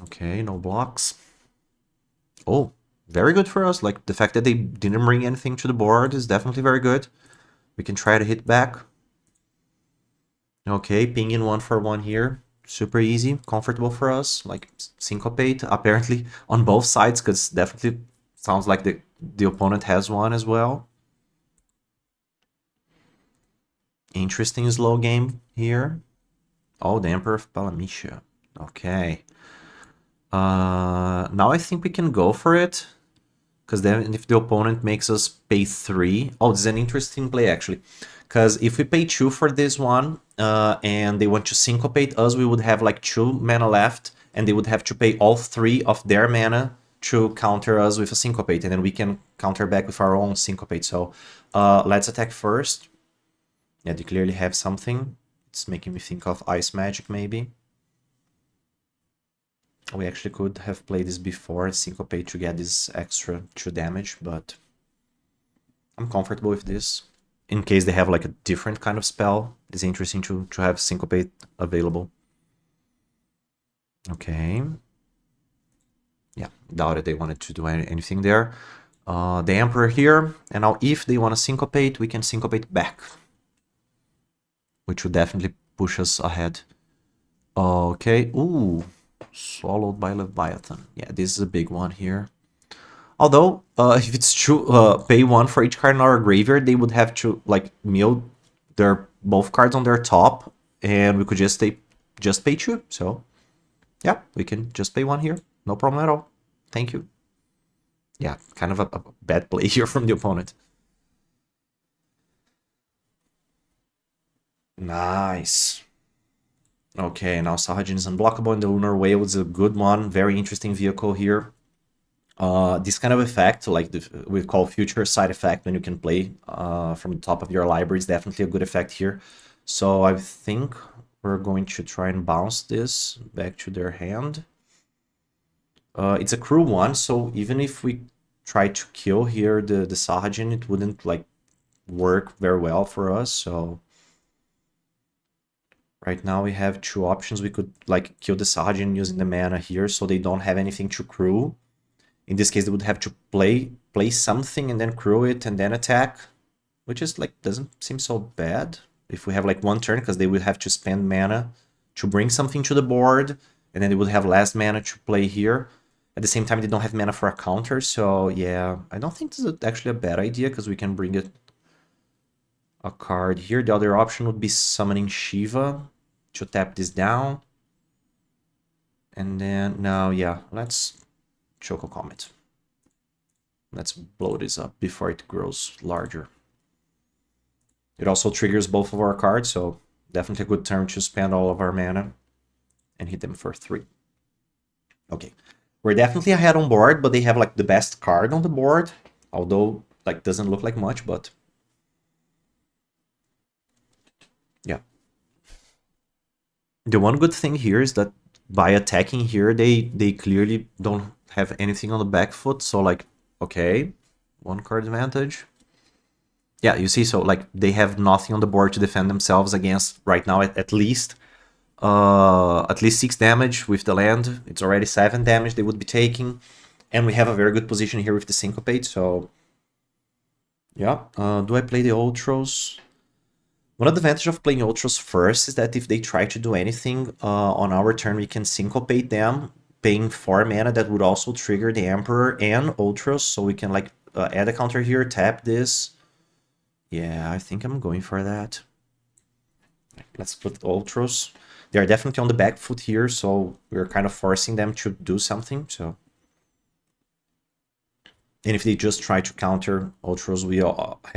Okay, no blocks. Oh, very good for us. Like the fact that they didn't bring anything to the board is definitely very good. We can try to hit back. Okay, ping in 1 for 1 here. Super easy, comfortable for us. Like Syncopate apparently on both sides, because definitely sounds like the opponent has one as well. Interesting slow game here. Oh, the Emperor of Palamisha. Okay. Now I think we can go for it. Because then if the opponent makes us pay 3... Oh, this is an interesting play, actually. Because if we pay 2 for this one, and they want to syncopate us, we would have like 2 mana left, and they would have to pay all 3 of their mana to counter us with a syncopate, and then we can counter back with our own syncopate. So let's attack first. Yeah, they clearly have something. It's making me think of Ice Magic, maybe. We actually could have played this before, Syncopate, to get this extra 2 damage, but I'm comfortable with this. In case they have like a different kind of spell, it's interesting to have Syncopate available. Okay. Yeah, doubted they wanted to do anything there. The Emperor here, and now if they want to Syncopate, we can Syncopate back, which would definitely push us ahead. Okay, ooh, swallowed by Leviathan. Yeah, this is a big one here. Although, if it's true, pay 1 for each card in our graveyard, they would have to like mill their both cards on their top, and we could just pay 2. So, yeah, we can just pay 1 here, no problem at all. Thank you. Yeah, kind of a bad play here from the opponent. Nice. Okay, now Sahajin is unblockable, and the Lunar Whale is a good one. Very interesting vehicle here. This kind of effect, like we call future side effect, when you can play from the top of your library, is definitely a good effect here. So I think we're going to try and bounce this back to their hand. It's a crew one, so even if we try to kill here the Sahajin, it wouldn't like work very well for us. So right now we have 2 options. We could like kill the Sahajin using the mana here, so they don't have anything to crew. In this case, they would have to play something and then crew it and then attack, which is like doesn't seem so bad if we have like one turn, because they would have to spend mana to bring something to the board, and then they would have less mana to play here. At the same time, they don't have mana for a counter, so yeah, I don't think this is actually a bad idea, because we can bring a card here. The other option would be summoning Shiva to tap this down. And then, now, yeah, let's Choco Comet. Let's blow this up before it grows larger. It also triggers both of our cards, so definitely a good turn to spend all of our mana and hit them for 3. Okay, we're definitely ahead on board, but they have like the best card on the board, although like doesn't look like much, but yeah. The one good thing here is that by attacking here, they clearly don't have anything on the back foot, so like, okay, one card advantage. Yeah, you see, so like they have nothing on the board to defend themselves against right now, at least 6 damage with the land. It's already 7 damage they would be taking, and we have a very good position here with the Syncopate, so yeah. Do I play the Ultros? One advantage of playing Ultros first is that if they try to do anything on our turn, we can Syncopate them, paying 4 mana. That would also trigger the Emperor and Ultros, so we can like add a counter here, tap this. Yeah, I think I'm going for that. Let's put Ultros. They are definitely on the back foot here, so we're kind of forcing them to do something. So, and if they just try to counter Ultros, we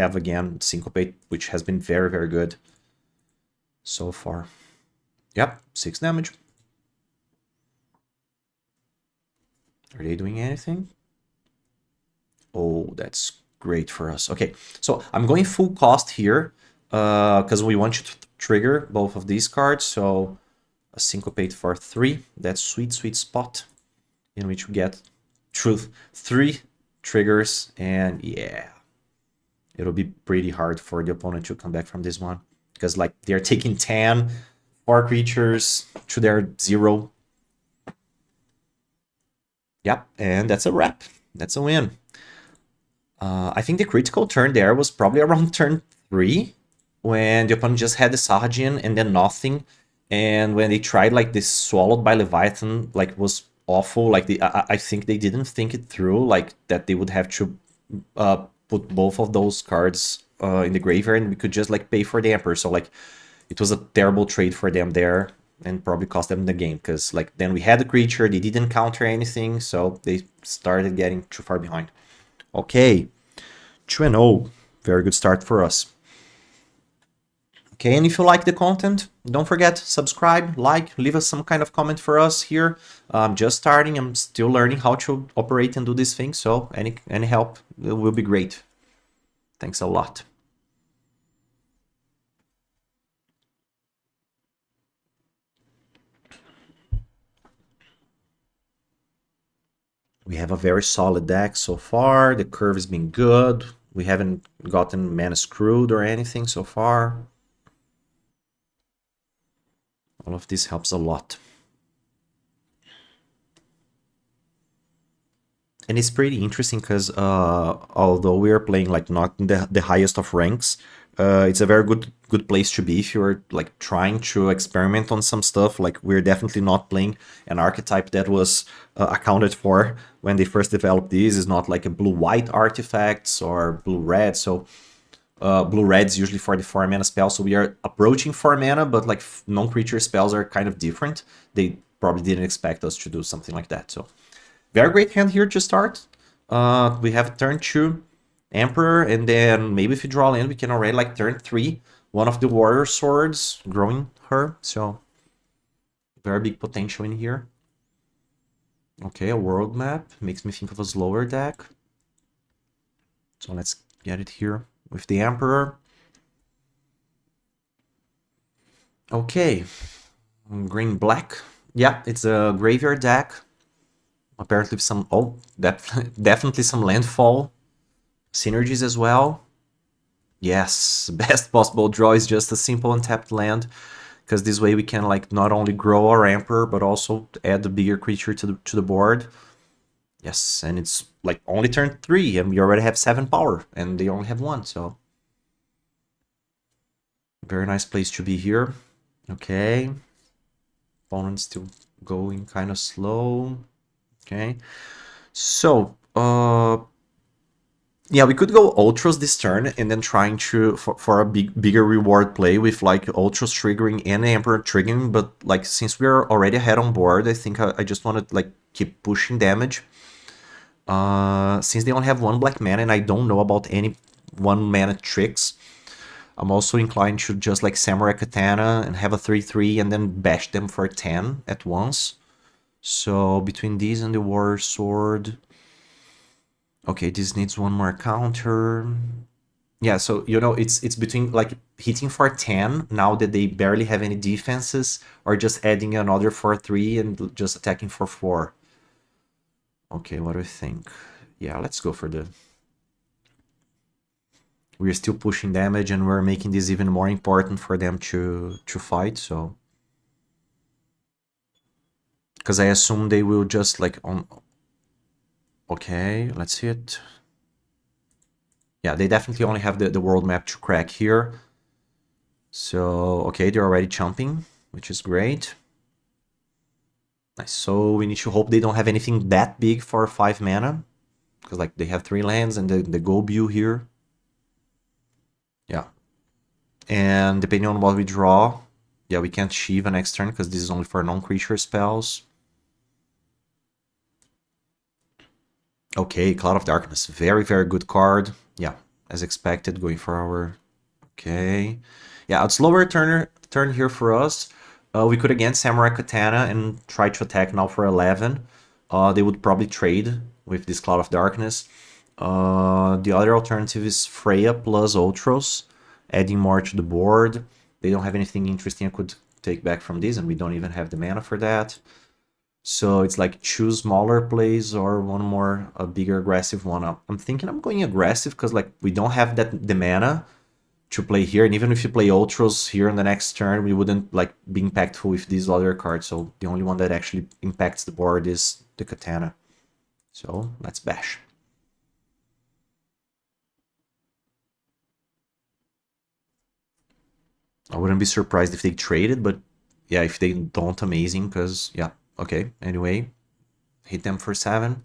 have again Syncopate, which has been very, very good so far. Yep, 6 damage. Are they doing anything? Oh, that's great for us. Okay, so I'm going full cost here because we want you to trigger both of these cards. So a Syncopate for 3. That's sweet, sweet spot in which we get 3 triggers, and yeah, it'll be pretty hard for the opponent to come back from this one, because like they're taking 10, 4 creatures to their 0. Yep, and that's a wrap. That's a win. I think the critical turn there was probably around turn 3, when the opponent just had the Sahajin and then nothing, and when they tried like this Swallowed by Leviathan, like was awful. Like I think they didn't think it through, like that they would have to put both of those cards in the graveyard, and we could just like pay for the Emperor. So like it was a terrible trade for them there, and probably cost them the game, because like then we had the creature, they didn't counter anything, so they started getting too far behind. Okay, 2-0. Very good start for us. Okay, and if you like the content, don't forget, subscribe, like, leave us some kind of comment for us here. I'm just starting, I'm still learning how to operate and do these things, so any help will be great. Thanks a lot. We have a very solid deck so far. The curve has been good. We haven't gotten mana screwed or anything so far. All of this helps a lot. And it's pretty interesting because although we are playing like not the highest of ranks, it's a very good place to be if you're like trying to experiment on some stuff. Like we're definitely not playing an archetype that was accounted for when they first developed these. It's not like a blue-white artifacts or blue-red. So blue-red's usually for the 4 mana spell. So we are approaching 4 mana, but like non-creature spells are kind of different. They probably didn't expect us to do something like that. So very great hand here to start. We have turn 2 Emperor, and then maybe if we draw land, we can already like turn 3 one of the Warrior Swords, growing her. So very big potential in here. Okay, a world map makes me think of a slower deck. So let's get it here with the Emperor. Okay, green black. Yeah, it's a graveyard deck. Apparently some, oh, definitely some landfall synergies as well. Yes, best possible draw is just a simple untapped land, because this way we can like not only grow our Emperor, but also add the bigger creature to the board. Yes, and it's like only turn 3 and we already have 7 power and they only have 1, so very nice place to be here. Okay. Opponent's still going kind of slow. Okay. So, yeah, we could go ultras this turn and then trying to for a bigger reward play with like ultras triggering and Emperor triggering, but like since we're already ahead on board, I think I just want to like keep pushing damage. Since they only have 1 black mana and I don't know about any 1 mana tricks, I'm also inclined to just like Samurai Katana and have a 3/3 and then bash them for 10 at once. So between these and the Warrior Sword, okay, this needs 1 more counter. Yeah, so you know it's between like hitting for 10 now that they barely have any defenses, or just adding another 4/3 and just attacking for 4. Okay, what do you think? Yeah, let's go for the... We're still pushing damage and we're making this even more important for them to fight, so... Because I assume they will just like on... Okay, let's see it. Yeah, they definitely only have the world map to crack here. So, okay, they're already jumping, which is great. Nice, so we need to hope they don't have anything that big for 5 mana. Because like they have 3 lands and the Gobu here. Yeah. And depending on what we draw, yeah, we can't Shiva next turn because this is only for non-creature spells. Okay, Cloud of Darkness. Very, very good card. Yeah, as expected, going for our... Okay. Yeah, it's lower turn here for us. We could again Samurai Katana and try to attack now for 11. They would probably trade with this Cloud of Darkness. The other alternative is Freya plus Ultros, adding more to the board. They don't have anything interesting I could take back from this, and we don't even have the mana for that. So it's like choose smaller plays or one more, a bigger aggressive one. I'm thinking I'm going aggressive because like we don't have the mana to play here, and even if you play Ultros here on the next turn, we wouldn't like be impactful with these other cards. So the only one that actually impacts the board is the Katana. So let's bash. I wouldn't be surprised if they traded, but yeah, if they don't, amazing, because yeah, okay, anyway, hit them for 7.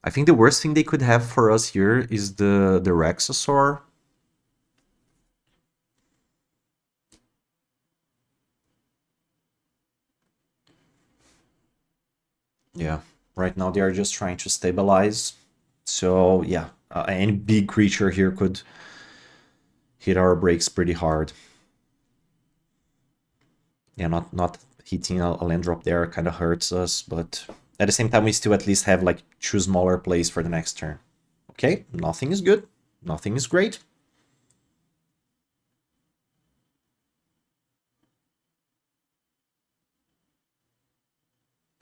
I think the worst thing they could have for us here is the Rexosaur. Yeah, right now they are just trying to stabilize. So yeah, any big creature here could hit our brakes pretty hard. Yeah, not hitting a land drop there kind of hurts us, but at the same time we still at least have like 2 smaller plays for the next turn. Okay, nothing is good, nothing is great.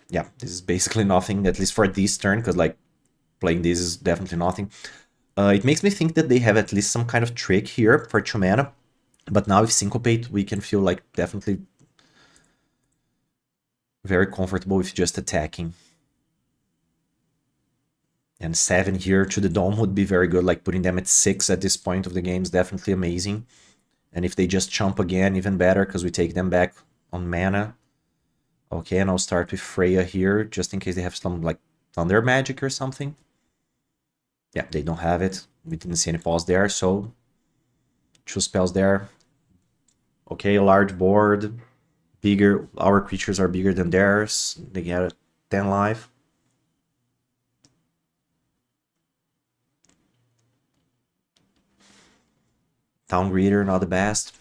Yeah, this is basically nothing, at least for this turn, because like playing this is definitely nothing. It makes me think that they have at least some kind of trick here for 2 mana, but now with Syncopate we can feel like definitely very comfortable with just attacking. And 7 here to the Dome would be very good, like putting them at 6 at this point of the game is definitely amazing. And if they just chump again, even better, because we take them back on mana. Okay, and I'll start with Freya here, just in case they have some, like, Thunder Magic or something. Yeah, they don't have it. We didn't see any pause there, so... 2 spells there. Okay, large board. Bigger, our creatures are bigger than theirs. They get 10 life. Town Greeter, not the best.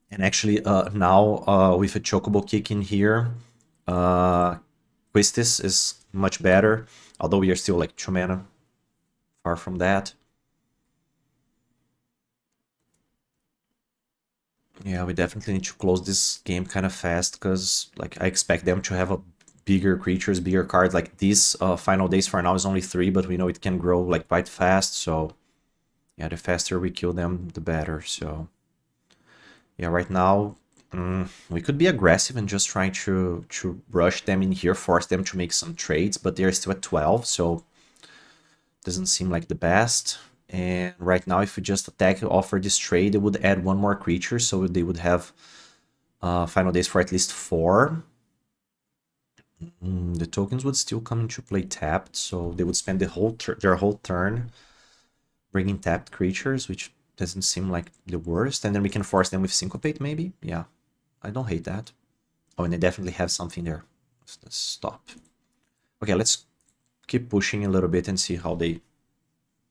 And actually, now with a Chocobo kick in here, Quistis is much better, although we are still like 2 mana far from that. Yeah, we definitely need to close this game kind of fast, because like I expect them to have a bigger creatures, bigger cards. Like these final days for now is only 3, but we know it can grow like quite fast, so yeah, the faster we kill them, the better. So yeah, right now We could be aggressive and just try to rush them in here, force them to make some trades, but they're still at 12, so doesn't seem like the best. And right now, if we just attack, offer this trade, they would add one more creature, so they would have final days for at least 4. The tokens would still come into play tapped, so they would spend their whole turn bringing tapped creatures, which doesn't seem like the worst. And then we can force them with Syncopate, maybe? Yeah, I don't hate that. Oh, and they definitely have something there. Let's stop. Okay, let's keep pushing a little bit and see how they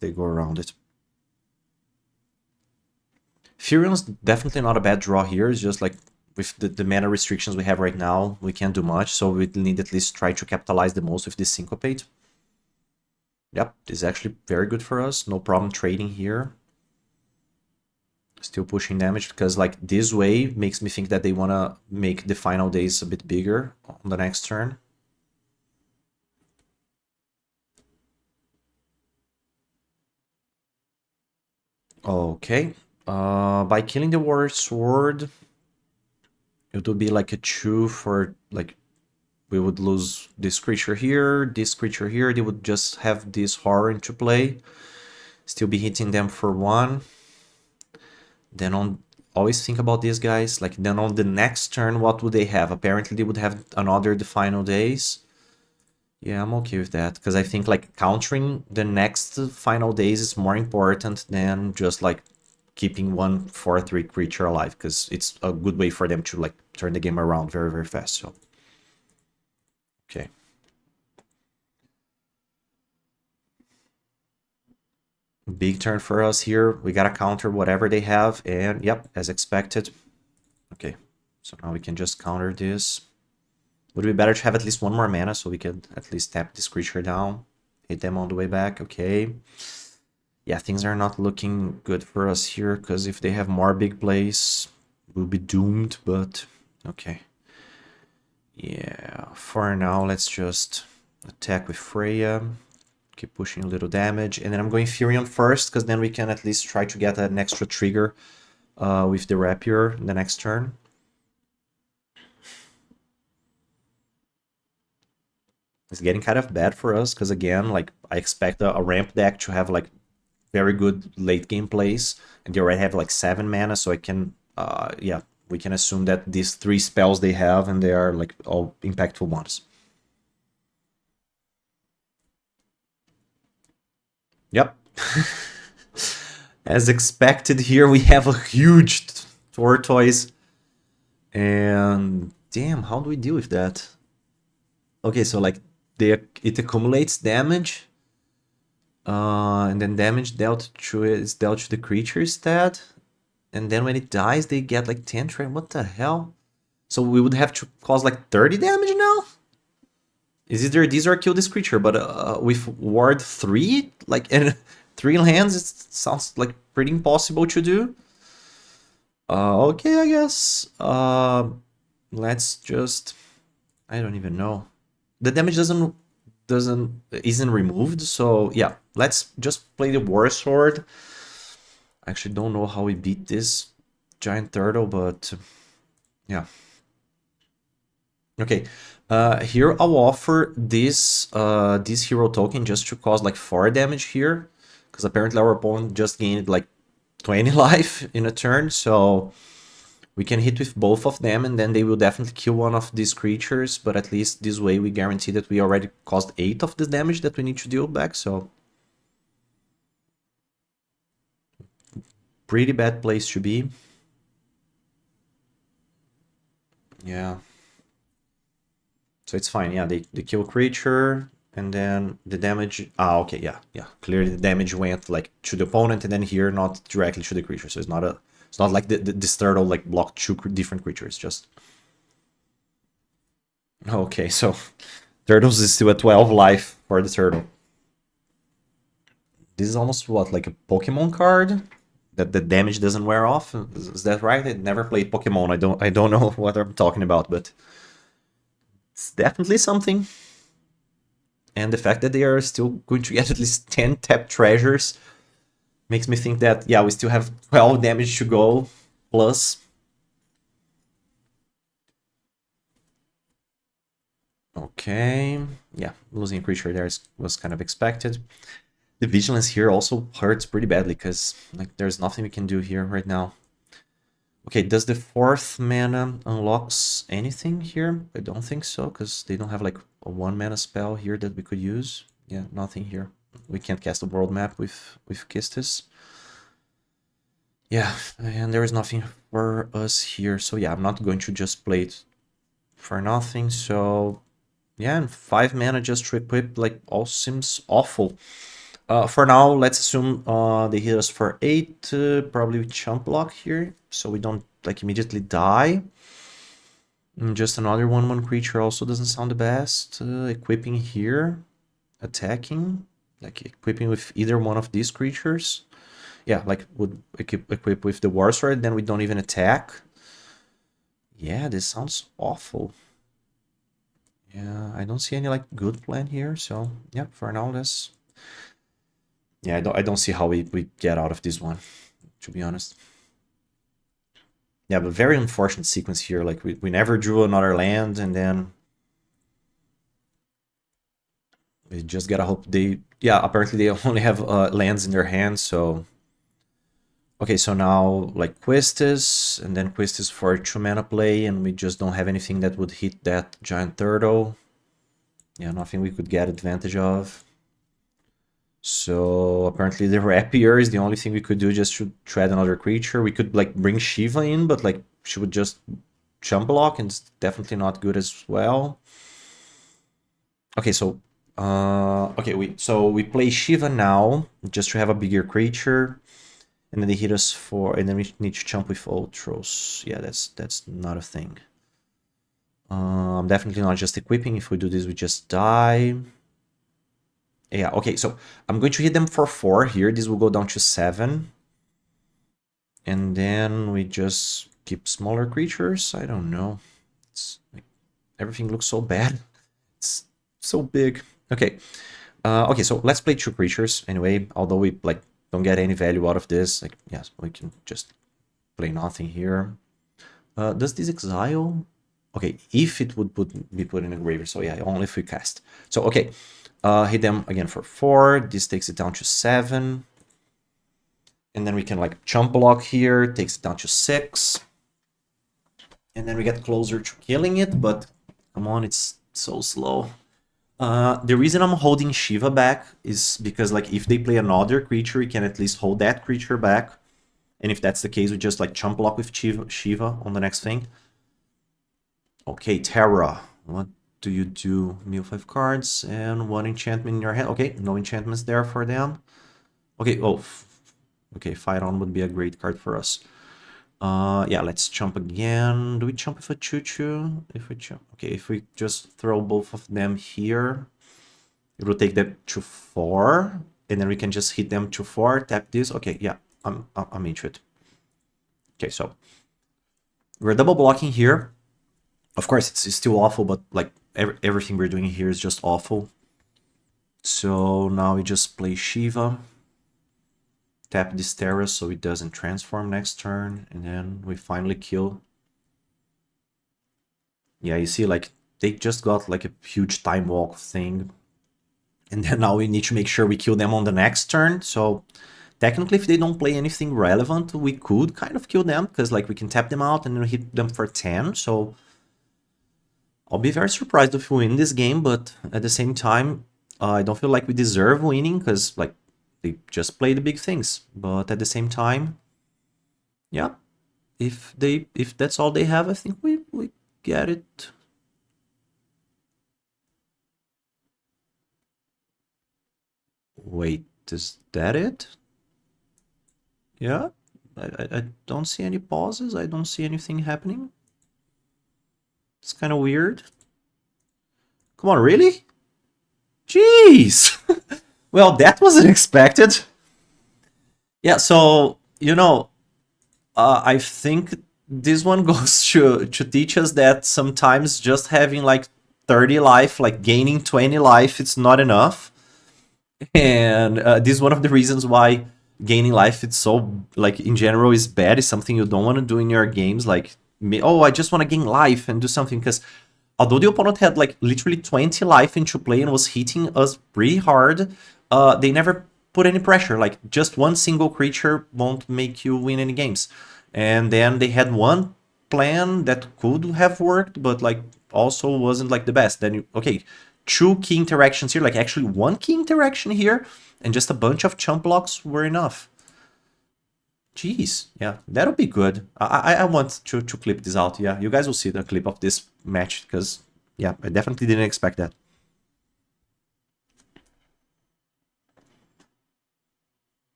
go around it. Furion's definitely not a bad draw here. It's just like with the mana restrictions we have right now, we can't do much, so we need at least try to capitalize the most with this Syncopate. Yep, this is actually very good for us. No problem trading here. Still pushing damage, because like this way makes me think that they want to make the final days a bit bigger on the next turn. Okay, by killing the Warrior Sword, it would be like a 2 for, like, we would lose this creature here, they would just have this horror into play, still be hitting them for 1. Then on, always think about these guys, like then on the next turn, what would they have? Apparently they would have another the final days. Yeah, I'm okay with that, because I think like countering the next final days is more important than just like keeping one 4/3 creature alive, because it's a good way for them to like turn the game around very, very fast. So, okay. Big turn for us here. We gotta counter whatever they have, and yep, as expected. Okay, so now we can just counter this. Would it be better to have at least one more mana so we can at least tap this creature down, hit them on the way back? Okay. Yeah, things are not looking good for us here, because if they have more big plays, we'll be doomed, but okay. Yeah, for now, let's just attack with Freya. Keep pushing a little damage, and then I'm going Furion first, because then we can at least try to get an extra trigger with the Rapier in the next turn. It's getting kind of bad for us, because again, like, I expect a ramp deck to have like very good late game plays, and they already have like 7 mana, so I can, yeah, we can assume that these 3 spells they have, and they are like all impactful ones. Yep. As expected here, we have a huge tortoise. And damn, how do we deal with that? Okay, so like it accumulates damage. And then damage dealt to it is dealt to the creature instead. And then when it dies, they get like 10 trade. What the hell? So we would have to cause like 30 damage now? Is either this or kill this creature, but with ward 3, like, and 3 lands, it sounds like pretty impossible to do. Okay, I guess. Let's just, I don't even know. The damage isn't removed, so yeah, let's just play the War Sword. I actually don't know how we beat this giant turtle, but yeah. Okay, here I'll offer this hero token just to cause like 4 damage here, because apparently our opponent just gained like 20 life in a turn, so we can hit with both of them, and then they will definitely kill one of these creatures, but at least this way we guarantee that we already caused 8 of the damage that we need to deal back, so pretty bad place to be. Yeah. So it's fine, yeah, they kill creature, and then the damage... Ah, okay, yeah. Clearly the damage went like to the opponent, and then here not directly to the creature, so it's not like this turtle like blocked 2 different creatures, just... Okay, so turtles is still at 12 life for the turtle. This is almost what, like a Pokemon card? That the damage doesn't wear off? Is that right? I never played Pokemon, I don't know what I'm talking about, but... It's definitely something. And the fact that they are still going to get at least 10 tapped treasures makes me think that, yeah, we still have 12 damage to go, plus. Okay, yeah, losing a creature there was kind of expected. The vigilance here also hurts pretty badly because like there's nothing we can do here right now. Okay, does the 4th mana unlocks anything here? I don't think so, because they don't have like a 1 mana spell here that we could use. Yeah, nothing here. We can't cast a world map with Kistis. Yeah, and there is nothing for us here. So yeah, I'm not going to just play it for nothing. So yeah, and 5 mana just to equip like all seems awful. For now, let's assume they hit us for 8, probably with chump block here, so we don't like immediately die. And just another 1/1 creature also doesn't sound the best. Equipping here, attacking, like equipping with either one of these creatures. Yeah, like would equip with the War Sword, then we don't even attack. Yeah, this sounds awful. Yeah, I don't see any like good plan here, so yeah, for now let's... Yeah, I don't see how we get out of this one, to be honest. Yeah, but very unfortunate sequence here. Like we never drew another land, and then we just gotta hope they... Yeah, apparently they only have lands in their hands, so... Okay, so now like Quistis, and then Quistis for 2 mana play, and we just don't have anything that would hit that giant turtle. Yeah, nothing we could get advantage of. So apparently the rapier is the only thing we could do just to tread another creature. We could like bring Shiva in, but like she would just jump block, and it's definitely not good as well. Okay, so we play Shiva now just to have a bigger creature, and then they hit us for, and then we need to jump with Ultros. Yeah, that's not a thing. I'm definitely not just equipping. If we do this, we just die. Yeah, okay, so I'm going to hit them for 4 here. This will go down to 7. And then we just keep smaller creatures. I don't know. It's like, everything looks so bad. It's so big. Okay. Okay, so let's play 2 creatures anyway. Although we like don't get any value out of this. Like, yes, we can just play nothing here. Does this exile? Okay, if it would be put in a graveyard. So yeah, only if we cast. So okay. Hit them again for 4. This takes it down to 7. And then we can like chump block here, takes it down to 6. And then we get closer to killing it, but come on, it's so slow. The reason I'm holding Shiva back is because like if they play another creature, we can at least hold that creature back. And if that's the case, we just like chump block with Shiva on the next thing. Okay, Terra. What do you do? Mill 5 cards and 1 enchantment in your hand. Okay, no enchantments there for them. Okay, oh, okay, Fight On would be a great card for us. Yeah, let's jump again. Do we jump with a choo-choo? If we jump, okay, if we just throw both of them here, it will take them to 4, and then we can just hit them to 4. Tap this. Okay, yeah, I'm into it. Okay, so we're double blocking here. Of course, it's still awful, but like everything we're doing here is just awful. So now we just play Shiva. Tap this Terra so it doesn't transform next turn, and then we finally kill. Yeah, you see, like, they just got like a huge time walk thing. And then now we need to make sure we kill them on the next turn. So technically, if they don't play anything relevant, we could kind of kill them, because like we can tap them out and then hit them for 10. So I'll be very surprised if we win this game, but at the same time, I don't feel like we deserve winning, because like they just play the big things. But at the same time, yeah, if that's all they have, I think we get it. Wait, is that it? Yeah, I don't see any pauses. I don't see anything happening. It's kind of weird. Come on, really? Jeez! Well, that wasn't expected. Yeah, so, you know, I think this one goes to teach us that sometimes just having like 30 life, like gaining 20 life, it's not enough. And this is one of the reasons why gaining life, it's so, like, in general is bad. It's something you don't want to do in your games. Like, oh, I just want to gain life and do something, because although the opponent had like literally 20 life into play and was hitting us pretty hard, they never put any pressure. Like just one single creature won't make you win any games. And then they had one plan that could have worked, but like also wasn't like the best. Then you, okay, two key interactions here, like actually one key interaction here, and just a bunch of chump blocks were enough. Jeez, yeah, that'll be good. I want to clip this out. Yeah, you guys will see the clip of this match because, yeah, I definitely didn't expect that.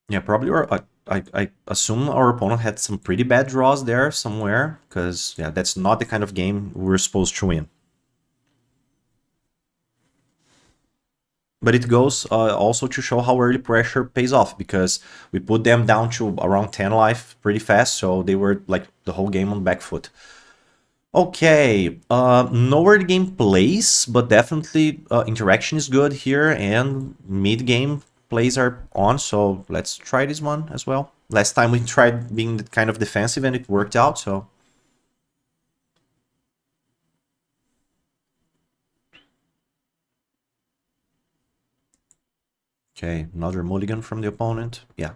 Yeah, probably. I assume our opponent had some pretty bad draws there somewhere because, yeah, that's not the kind of game we're supposed to win. But it goes also to show how early pressure pays off because we put them down to around 10 life pretty fast, so they were like the whole game on back foot. Okay, nowhere the game plays, but definitely interaction is good here and mid-game plays are on, so let's try this one as well. Last time we tried being kind of defensive and it worked out, so... Okay, another mulligan from the opponent. Yeah.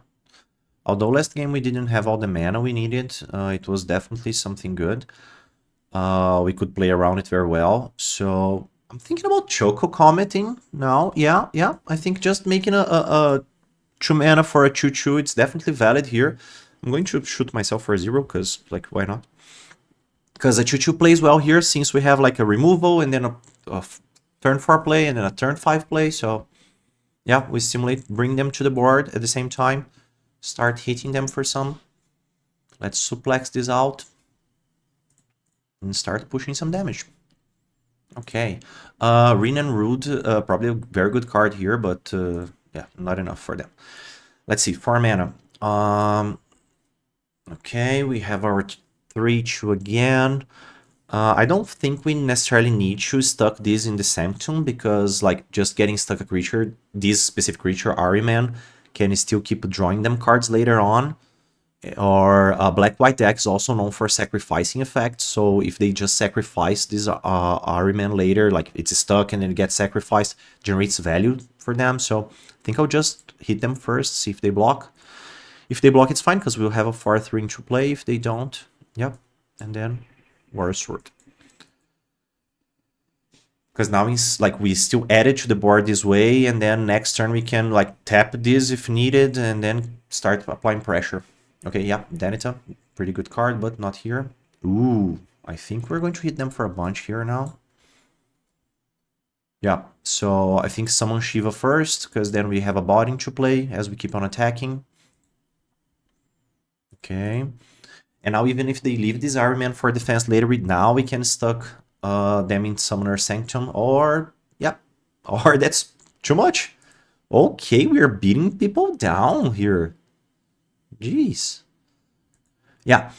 Although last game we didn't have all the mana we needed, it was definitely something good. We could play around it very well. So I'm thinking about Choco Cometing now. Yeah, yeah. I think just making a 2 mana for a 2/2, it's definitely valid here. I'm going to shoot myself for a 0 because, like, why not? Because a 2/2 plays well here since we have like a removal and then a turn 4 play and then a turn 5 play. So yeah, we simulate, bring them to the board at the same time, start hitting them for some. Let's suplex this out and start pushing some damage. Okay, Rin and Rude, probably a very good card here, but yeah, not enough for them. Let's see, 4 mana. Okay, we have our 3/2 again. I don't think we necessarily need to stuck this in the Sanctum because, like, just getting stuck a creature, this specific creature, Ariman, can still keep drawing them cards later on. Or Black-White deck is also known for sacrificing effects, so if they just sacrifice this Ariman later, like it's stuck and then it gets sacrificed, generates value for them. So I think I'll just hit them first, see if they block. If they block, it's fine, because we'll have a 4/3 into play. If they don't, yep. And then War Sword. Because now it's like we still add it to the board this way, and then next turn we can like tap this if needed, and then start applying pressure. Okay, yeah, Danita, pretty good card, but not here. Ooh, I think we're going to hit them for a bunch here now. Yeah, so I think summon Shiva first, because then we have a bot to play as we keep on attacking. Okay. And now even if they leave this Iron Man for defense later, now we can stuck them in Summoner Sanctum, or, yeah, or that's too much. Okay, we are beating people down here. Jeez. Yeah,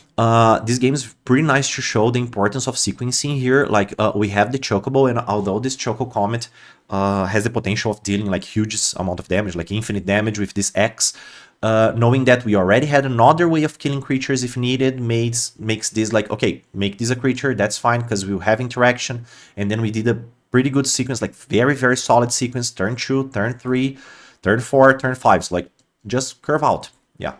this game is pretty nice to show the importance of sequencing here. Like, we have the Chocobo, and although this Choco Comet has the potential of dealing like huge amount of damage, like infinite damage with this X, knowing that we already had another way of killing creatures if needed makes this like, okay, make this a creature, that's fine, because we'll have interaction. And then we did a pretty good sequence, like very, very solid sequence, turn 2, turn 3, turn 4, turn 5. So like, just curve out. Yeah.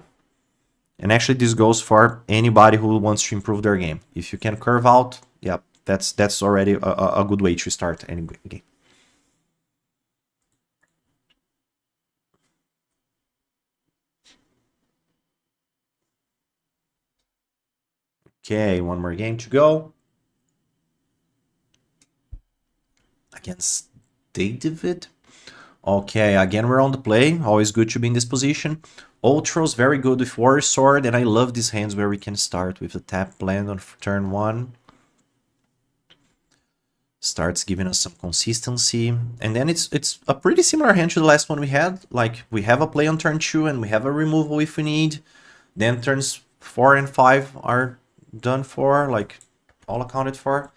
And actually, this goes for anybody who wants to improve their game. If you can curve out, yeah, that's already a good way to start any game. Okay, one more game to go. Against David. Okay, again, we're on the play. Always good to be in this position. Ultra's very good with Warrior Sword, and I love these hands where we can start with a tap land on turn 1. Starts giving us some consistency. And then it's a pretty similar hand to the last one we had. Like, we have a play on turn 2, and we have a removal if we need. Then turns 4 and 5 are done for, like, all accounted for.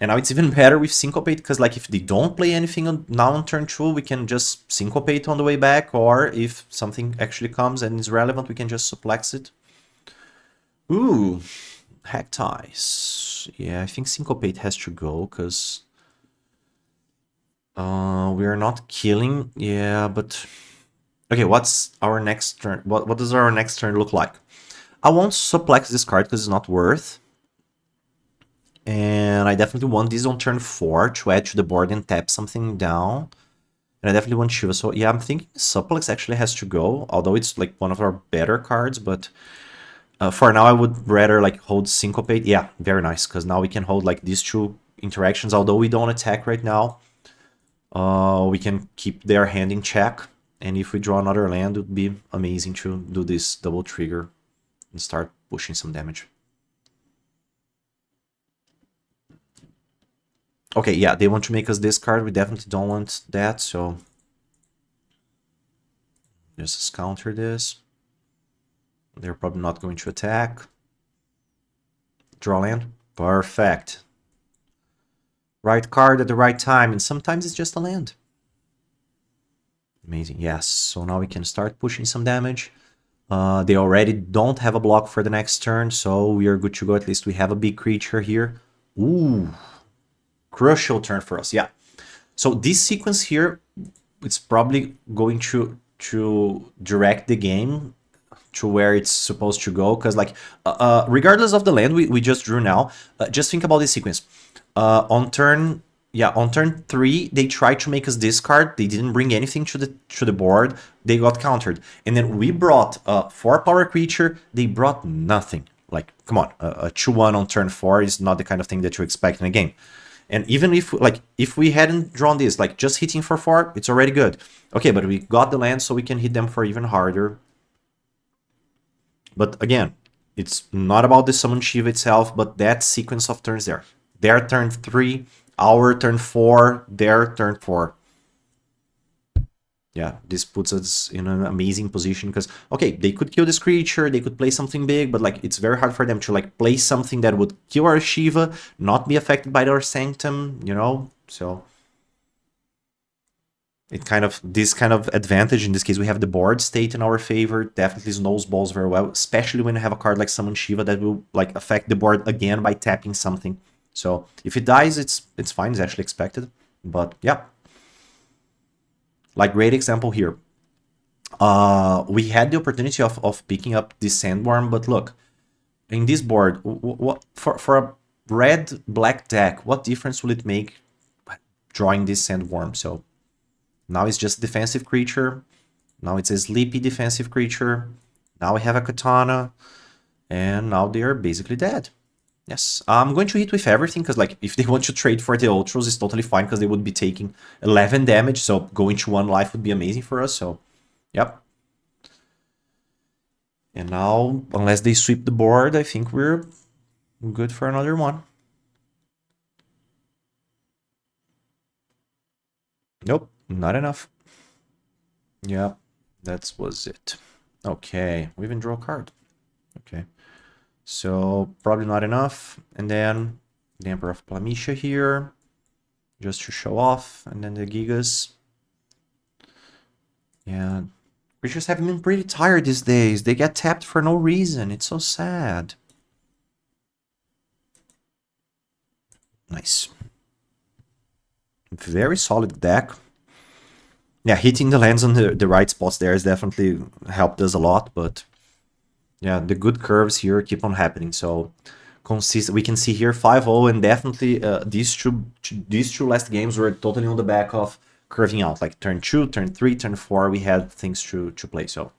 And now it's even better with Syncopate, because like if they don't play anything now on turn 2, we can just Syncopate on the way back, or if something actually comes and is relevant, we can just suplex it. Ooh, Hectice. Yeah, I think Syncopate has to go, because we are not killing. Yeah, but... Okay, what's our next turn? What does our next turn look like? I won't suplex this card because it's not worth. And I definitely want this on turn 4 to add to the board and tap something down. And I definitely want Shiva. So yeah, I'm thinking Suplex actually has to go, although it's like one of our better cards, but for now I would rather like hold Syncopate. Yeah, very nice, because now we can hold like these two interactions. Although we don't attack right now, we can keep their hand in check. And if we draw another land, it would be amazing to do this double trigger and start pushing some damage. Okay, yeah, they want to make us discard. We definitely don't want that, so just counter this. They're probably not going to attack. Draw land. Perfect. Right card at the right time, and sometimes it's just a land. Amazing, yes. So now we can start pushing some damage. They already don't have a block for the next turn, so we are good to go. At least we have a big creature here. Ooh, crucial turn for us, yeah. So this sequence here, it's probably going to direct the game to where it's supposed to go, because like regardless of the land we just drew now, just think about this sequence. On turn 3 they tried to make us discard. They didn't bring anything to the board. They got countered, and then we brought a 4-power creature. They brought nothing. Like, come on, a 2/1 on turn 4 is not the kind of thing that you expect in a game. And even if we hadn't drawn this, like just hitting for 4, it's already good. Okay, but we got the land, so we can hit them for even harder. But again, it's not about the summon Shiva itself, but that sequence of turns there. Their turn 3, our turn 4, their turn 4. Yeah, this puts us in an amazing position, because, okay, they could kill this creature, they could play something big, but like it's very hard for them to like play something that would kill our Shiva, not be affected by our Sanctum, you know? So this kind of advantage, in this case we have the board state in our favor, definitely snowballs very well, especially when you have a card like Summon Shiva that will like affect the board again by tapping something. So if it dies, it's fine, it's actually expected. But yeah, like great example here. We had the opportunity of picking up this Sandworm, but look, in this board, what for a red black deck, what difference will it make drawing this Sandworm? So now it's just a defensive creature. Now it's a sleepy defensive creature. Now we have a Katana. And now they are basically dead. Yes, I'm going to hit with everything, because like if they want to trade for the Ultros, it's totally fine, because they would be taking 11 damage. So going to 1 life would be amazing for us. So, yep. And now, unless they sweep the board, I think we're good for another one. Nope, not enough. Yeah, that was it. Okay, we even draw a card. Okay, so probably not enough. And then the Emperor of Plamisha here, just to show off. And then the Gigas. Yeah, creatures have been pretty tired these days. They get tapped for no reason. It's so sad. Nice. Very solid deck. Yeah, hitting the lands on the right spots there has definitely helped us a lot, but yeah, the good curves here keep on happening. So we can see here 5-0, and definitely these two last games were totally on the back of curving out. Like turn 2, turn 3, turn 4, we had things to play. So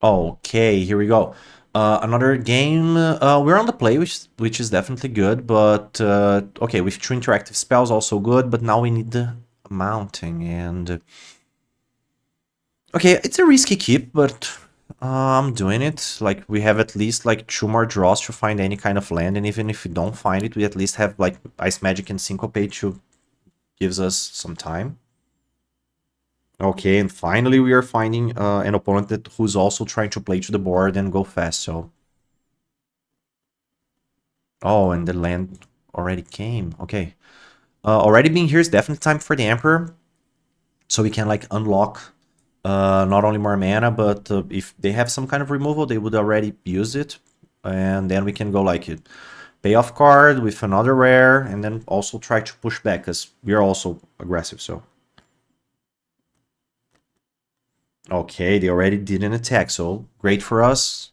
okay, here we go. Another game. We're on the play, which is definitely good, but okay, with 2 interactive spells also good, but now we need the mounting, and okay, it's a risky keep, but I'm doing it. Like, we have at least like 2 more draws to find any kind of land, and even if we don't find it, we at least have like Ice Magic and Syncopate to gives us some time. Okay, and finally we are finding an opponent who's also trying to play to the board and go fast, so... Oh, and the land already came. Okay. Already being here is definitely time for the Emperor. So we can like unlock not only more mana, but if they have some kind of removal, they would already use it. And then we can go like it. Payoff card with another rare, and then also try to push back, because we are also aggressive, so... Okay, they already did an attack, so great for us.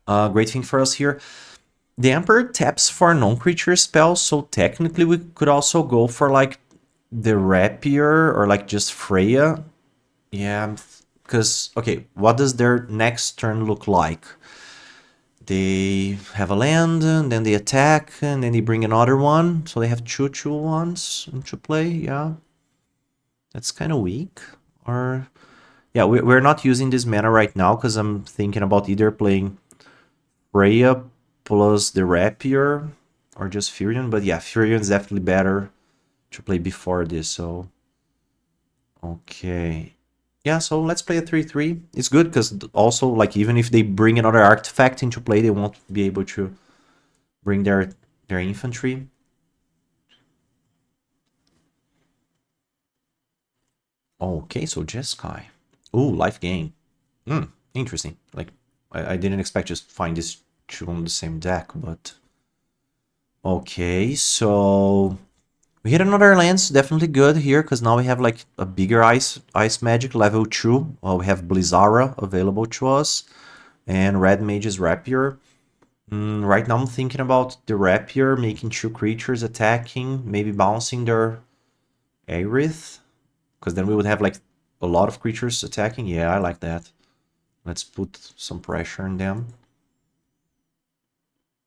Great thing for us here. The Emperor taps for non-creature spells, so technically we could also go for like the Rapier or like just Freya. Yeah, because, okay, what does their next turn look like? They have a land, and then they attack, and then they bring another one. So they have 2/2/1s into play, yeah. That's kind of weak. Or, yeah, we're not using this mana right now, because I'm thinking about either playing Freya plus the Rapier, or just Furion. But yeah, Furion is definitely better to play before this, so... Okay. Yeah, so let's play a 3/3. It's good because also, like, even if they bring another artifact into play, they won't be able to bring their infantry. Okay, so Jeskai. Ooh, life gain. Interesting. Like, I didn't expect to find this two on the same deck, but... Okay, so... We hit another lance, definitely good here, because now we have like a bigger ice magic, level 2. We have Blizzara available to us, and Red Mage's Rapier. Right now I'm thinking about the Rapier, making 2 creatures attacking, maybe bouncing their Aerith, because then we would have like a lot of creatures attacking. Yeah, I like that. Let's put some pressure on them.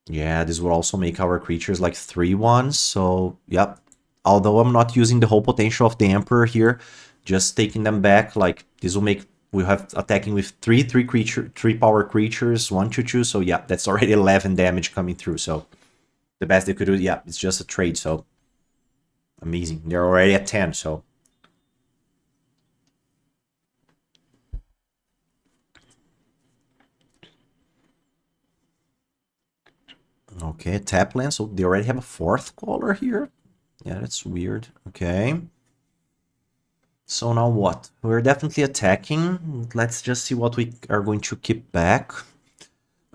Yeah, this will also make our creatures like 3/1s, so yep. Although I'm not using the whole potential of the Emperor here, just taking them back, like, this will make... We'll have attacking with 3 power creatures, 1/2/2, so yeah, that's already 11 damage coming through, so... The best they could do, yeah, it's just a trade, so... Amazing. They're already at 10, so... Okay, tap land, so they already have a 4th color here? Yeah, that's weird. Okay. So now what? We're definitely attacking. Let's just see what we are going to keep back.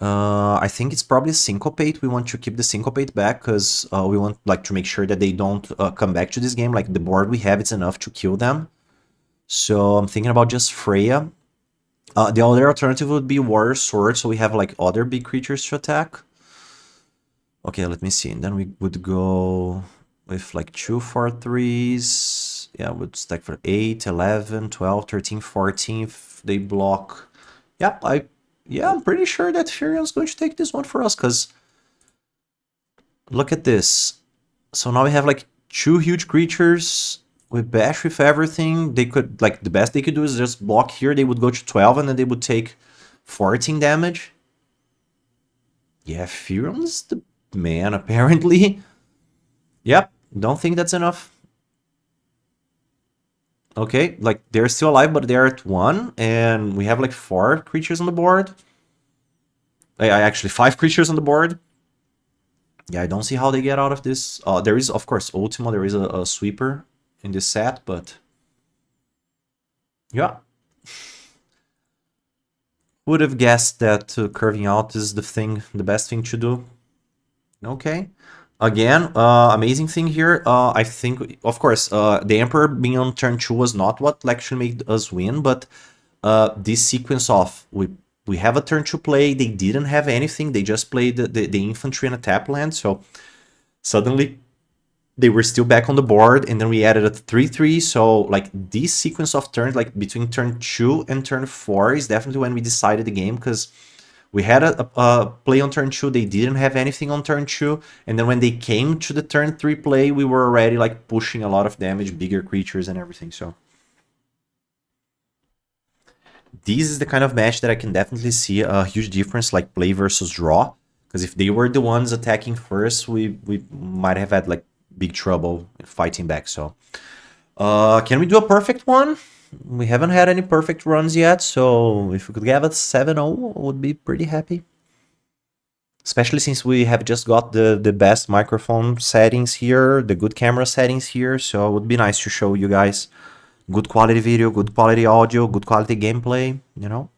I think it's probably Syncopate. We want to keep the Syncopate back because we want like to make sure that they don't come back to this game. Like the board we have, it's enough to kill them. So I'm thinking about just Freya. The other alternative would be Warrior Sword, so we have like other big creatures to attack. Okay, let me see. And then we would go with like 2 4/3s. Yeah, would stack for 8, 11, 12, 13, 14 if they block. Yeah, I'm pretty sure that Furion's going to take this one for us, because look at this. So now we have like 2 huge creatures with bash with everything. They could, like, the best they could do is just block here. They would go to 12 and then they would take 14 damage. Yeah, Furion's the man, apparently. Yep, don't think that's enough. Okay, like, they're still alive, but they're at 1, and we have like 4 creatures on the board. Actually, 5 creatures on the board. Yeah, I don't see how they get out of this. There is, of course, Ultima, there is a sweeper in this set, but... Yeah. Would have guessed that curving out is the best thing to do. Okay. Again, amazing thing here. I think, of course, the Emperor being on turn 2 was not what actually made us win, but this sequence of we have a turn to play, they didn't have anything, they just played the infantry and a tap land, so suddenly they were still back on the board, and then we added a 3/3, so like this sequence of turns, like between turn 2 and turn 4 is definitely when we decided the game, because we had a play on turn 2, they didn't have anything on turn 2, and then when they came to the turn 3 play, we were already like pushing a lot of damage, bigger creatures and everything, so... This is the kind of match that I can definitely see a huge difference, like play versus draw, because if they were the ones attacking first, we might have had like big trouble fighting back. So, can we do a perfect one? We haven't had any perfect runs yet, so if we could get a 7-0, I would be pretty happy. Especially since we have just got the best microphone settings here, the good camera settings here, so it would be nice to show you guys good quality video, good quality audio, good quality gameplay, you know?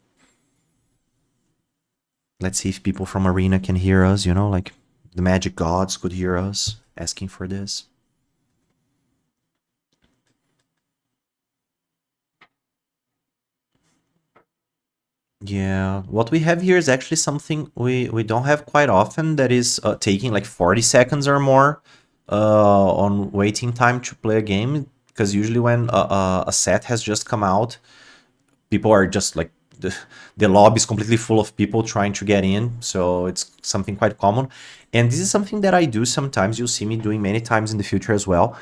Let's see if people from Arena can hear us, you know, like the magic gods could hear us asking for this. Yeah, what we have here is actually something we don't have quite often, that is taking like 40 seconds or more on waiting time to play a game, because usually when a set has just come out, people are just like the lobby is completely full of people trying to get in, so it's something quite common. And this is something that I do sometimes. You'll see me doing many times in the future as well.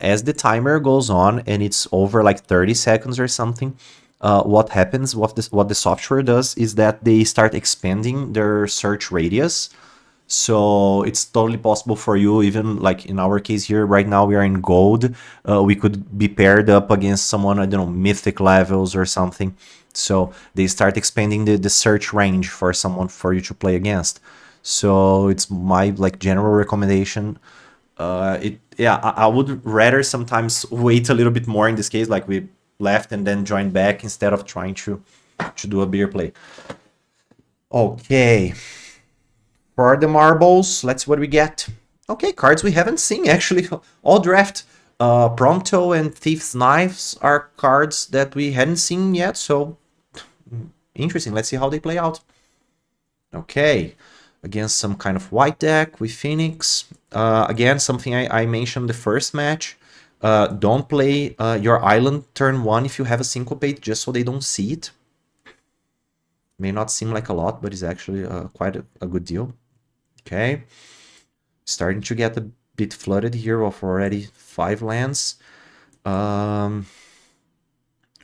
As the timer goes on and it's over like 30 seconds or something, what happens, what the software does is that they start expanding their search radius. So it's totally possible for you, even like in our case here, right now we are in gold. We could be paired up against someone, I don't know, mythic levels or something. So they start expanding the search range for someone for you to play against. So it's my like general recommendation. I would rather sometimes wait a little bit more in this case, like we left and then joined back instead of trying to do a bigger play. Okay. For the marbles, let's see what we get. Okay, cards we haven't seen actually all draft. Prompto and Thief's Knives are cards that we hadn't seen yet, so interesting. Let's see how they play out. Okay, against some kind of white deck with Phoenix. Again, something I mentioned the first match. Don't play your island turn 1 if you have a syncopate, just so they don't see it. May not seem like a lot, but it's actually quite a good deal. Okay, starting to get a bit flooded here of already 5 lands.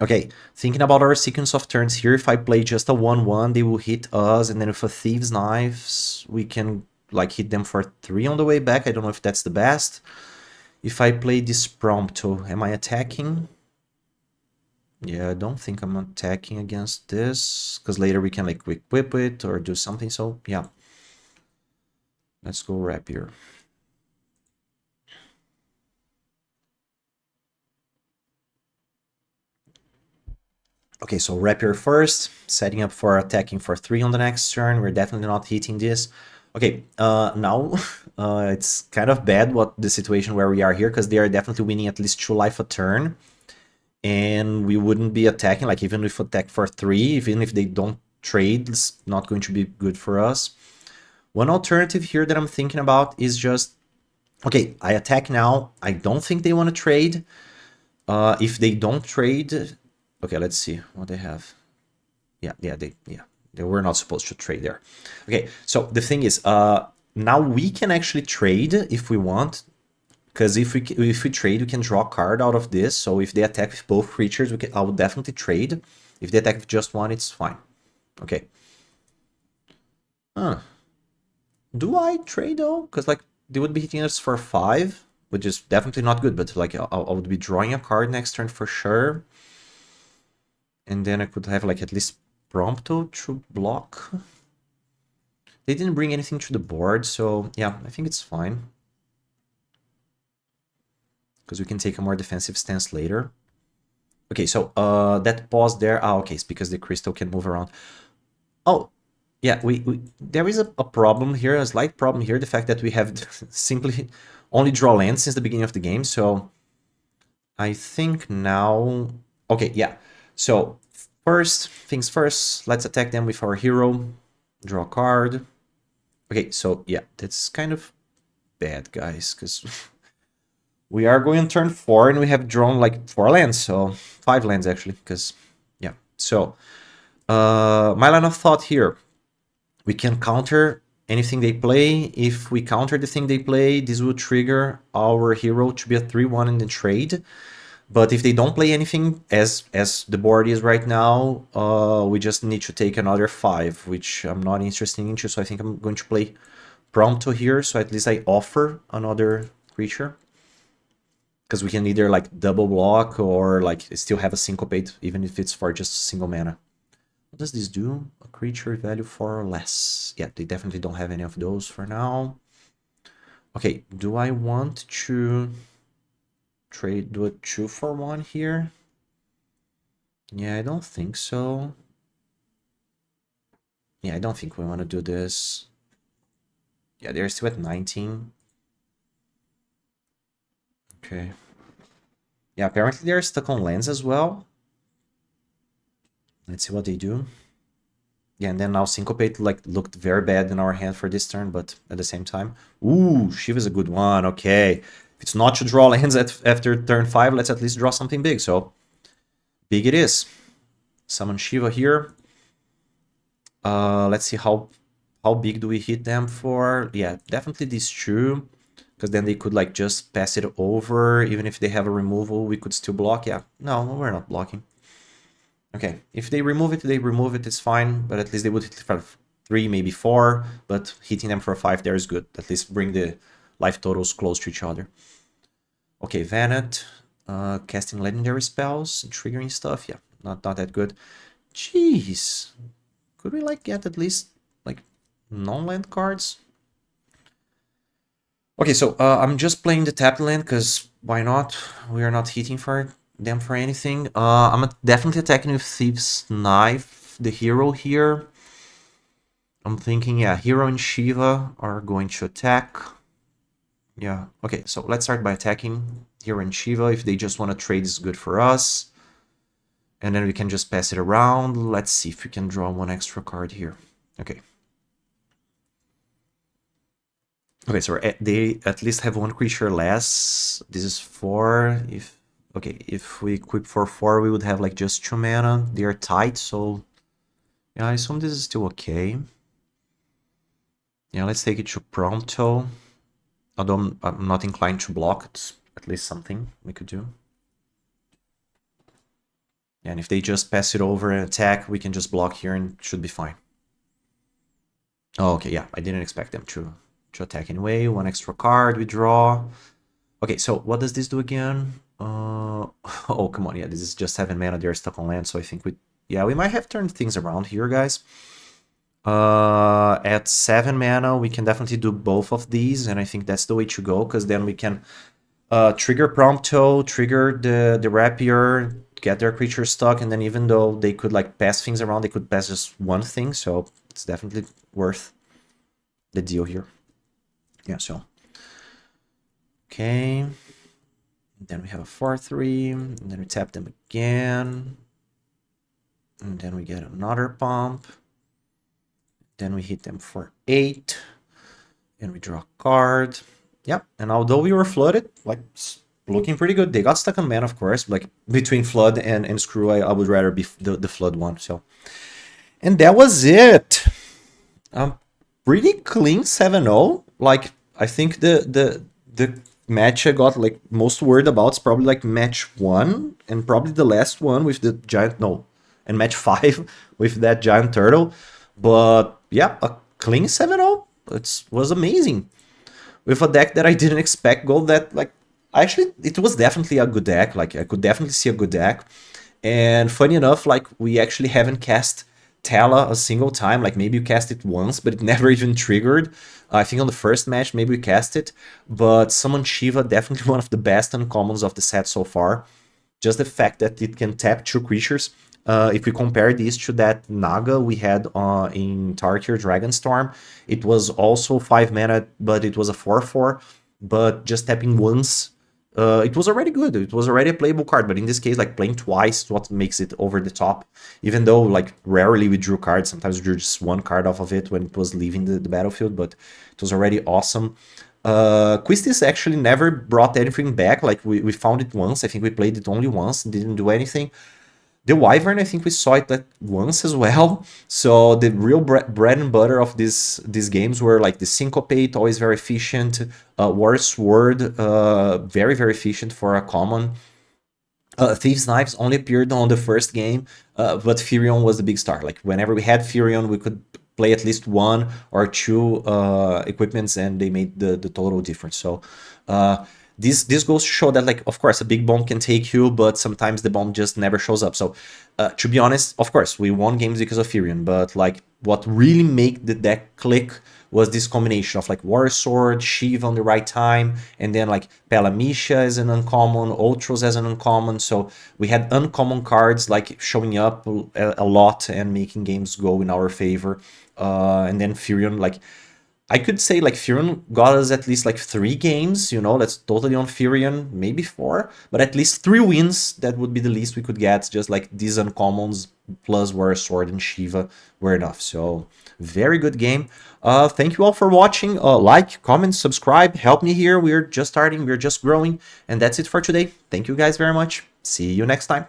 Okay, thinking about our sequence of turns here, if I play just a 1-1, they will hit us, and then with a Thieves' Knives, we can like hit them for 3 on the way back. I don't know if that's the best. If I play this Prompto, am I attacking? Yeah, I don't think I'm attacking against this, because later we can like equip it or do something, so yeah. Let's go Rapier. Okay, so Rapier first, setting up for attacking for 3 on the next turn. We're definitely not hitting this. Okay, now it's kind of bad what the situation where we are here, because they are definitely winning at least 2 life a turn. And we wouldn't be attacking, like even if attack for 3, even if they don't trade, it's not going to be good for us. One alternative here that I'm thinking about is just, okay, I attack now. I don't think they want to trade. If they don't trade, okay, let's see what they have. They were not supposed to trade there. Okay, so the thing is, now we can actually trade if we want, because if we trade, we can draw a card out of this. So if they attack with both creatures, I would definitely trade. If they attack with just one, it's fine. Okay. Do I trade though? Because like they would be hitting us for 5, which is definitely not good. But like I would be drawing a card next turn for sure. And then I could have like at least Prompto to block. They didn't bring anything to the board, so yeah, I think it's fine. Because we can take a more defensive stance later. Okay, so that pause there, okay, it's because the crystal can move around. Oh, yeah, there is a problem here, a slight problem here, the fact that we have simply only draw lands since the beginning of the game, so I think now... Okay, yeah, so first things first, let's attack them with our hero, draw a card. Okay, so yeah, that's kind of bad, guys, because we are going on turn 4 and we have drawn like 4 lands, so 5 lands actually, because yeah. So my line of thought here, we can counter anything they play. If we counter the thing they play, this will trigger our hero to be a 3-1 in the trade. But if they don't play anything, as the board is right now, we just need to take another 5, which I'm not interested into, so I think I'm going to play Prompto here, so at least I offer another creature. Because we can either like double block or like still have a syncopate, even if it's for just single mana. What does this do? A creature value 4 or less. Yeah, they definitely don't have any of those for now. Okay, do I want to do a 2 for 1 here? Yeah, I don't think so. Yeah, I don't think we want to do this. Yeah, they're still at 19. Okay. Yeah, apparently they're stuck on lands as well. Let's see what they do. Yeah, and then now Syncopate like looked very bad in our hand for this turn, but at the same time. Ooh, Shiva's a good one. Okay. If it's not to draw lands after turn 5, let's at least draw something big. So, big it is. Summon Shiva here. Let's see how big do we hit them for. Yeah, definitely these two. Because then they could like just pass it over. Even if they have a removal, we could still block. Yeah, no, we're not blocking. Okay, if they remove it, it's fine, but at least they would hit for 3, maybe 4, but hitting them for 5 there is good. At least bring the life totals close to each other. Okay, Vanet, casting legendary spells, triggering stuff, yeah, not that good. Jeez, could we like get at least like non-land cards? Okay, so I'm just playing the tapped land because why not? We are not hitting for them for anything. I'm definitely attacking with Thieves' Knife, the hero here. I'm thinking, yeah, Hero and Shiva are going to attack. Yeah, okay, so let's start by attacking Hero and Shiva. If they just want to trade, is good for us. And then we can just pass it around. Let's see if we can draw 1 extra card here. Okay. Okay, so they at least have 1 creature less. This is 4. If we equip for 4, we would have like just 2 mana. They are tight, so yeah, I assume this is still okay. Yeah, let's take it to Prompto. Although I'm not inclined to block, it's at least something we could do. Yeah, and if they just pass it over and attack, we can just block here and should be fine. Oh, okay, yeah, I didn't expect them to attack anyway. 1 extra card, we draw. Okay, so what does this do again? Oh, come on, yeah, this is just 7 mana, they're stuck on land, so I think we might have turned things around here, guys. At 7 mana, we can definitely do both of these, and I think that's the way to go, because then we can trigger Prompto, trigger the Rapier, get their creature stuck, and then even though they could like pass things around, they could pass just 1 thing, so it's definitely worth the deal here. Yeah, so. Okay. Then we have a 4/3, and then we tap them again. And then we get another pump. Then we hit them for 8. And we draw a card. Yep, and although we were flooded, like, looking pretty good. They got stuck on mana, of course. Like, between Flood and Screw, I would rather be the Flood one, so. And that was it. Pretty clean 7-0. Like, I think the match I got like most worried about is probably like match 1 and probably the last one with the giant and match 5 with that giant turtle. But yeah, a clean 7-0. It was amazing. With a deck that I didn't expect go that like actually it was definitely a good deck. Like I could definitely see a good deck. And funny enough, like we actually haven't cast Tala a single time. Like maybe you cast it once, but it never even triggered. I think on the first match maybe we cast it, but Summon Shiva definitely one of the best uncommons of the set so far. Just the fact that it can tap 2 creatures. If we compare this to that Naga we had in Tarkir Dragonstorm, it was also 5 mana, but it was a 4/4. But just tapping once, it was already good. It was already a playable card, but in this case, like playing twice, what makes it over the top. Even though, like, rarely we drew cards, sometimes we drew just 1 card off of it when it was leaving the battlefield, but it was already awesome. Quistis actually never brought anything back. Like, we found it once. I think we played it only once, didn't do anything. The Wyvern, I think we saw it like once as well. So the real bread and butter of these games were like the Syncopate, always very efficient. War Sword, very, very efficient for a common. Thieves' Knives only appeared on the first game, but Furion was the big star. Like whenever we had Furion, we could play at least one or two equipments, and they made the total difference. So this goes to show that, like, of course, a big bomb can take you, but sometimes the bomb just never shows up. So to be honest, of course, we won games because of Firion, but like what really made the deck click was this combination of like Warrior Sword, Shiva on the right time, and then like Pelamisha as an uncommon, Ultros as an uncommon. So we had uncommon cards like showing up a lot and making games go in our favor. And then Furion, like, I could say like Furion got us at least like 3 games, you know, that's totally on Furion, maybe 4, but at least 3 wins. That would be the least we could get. Just like these uncommons plus Warrior Sword and Shiva were enough. So very good game. Thank you all for watching. Like, comment, subscribe, help me here. We're just starting, we're just growing, and that's it for today. Thank you guys very much. See you next time.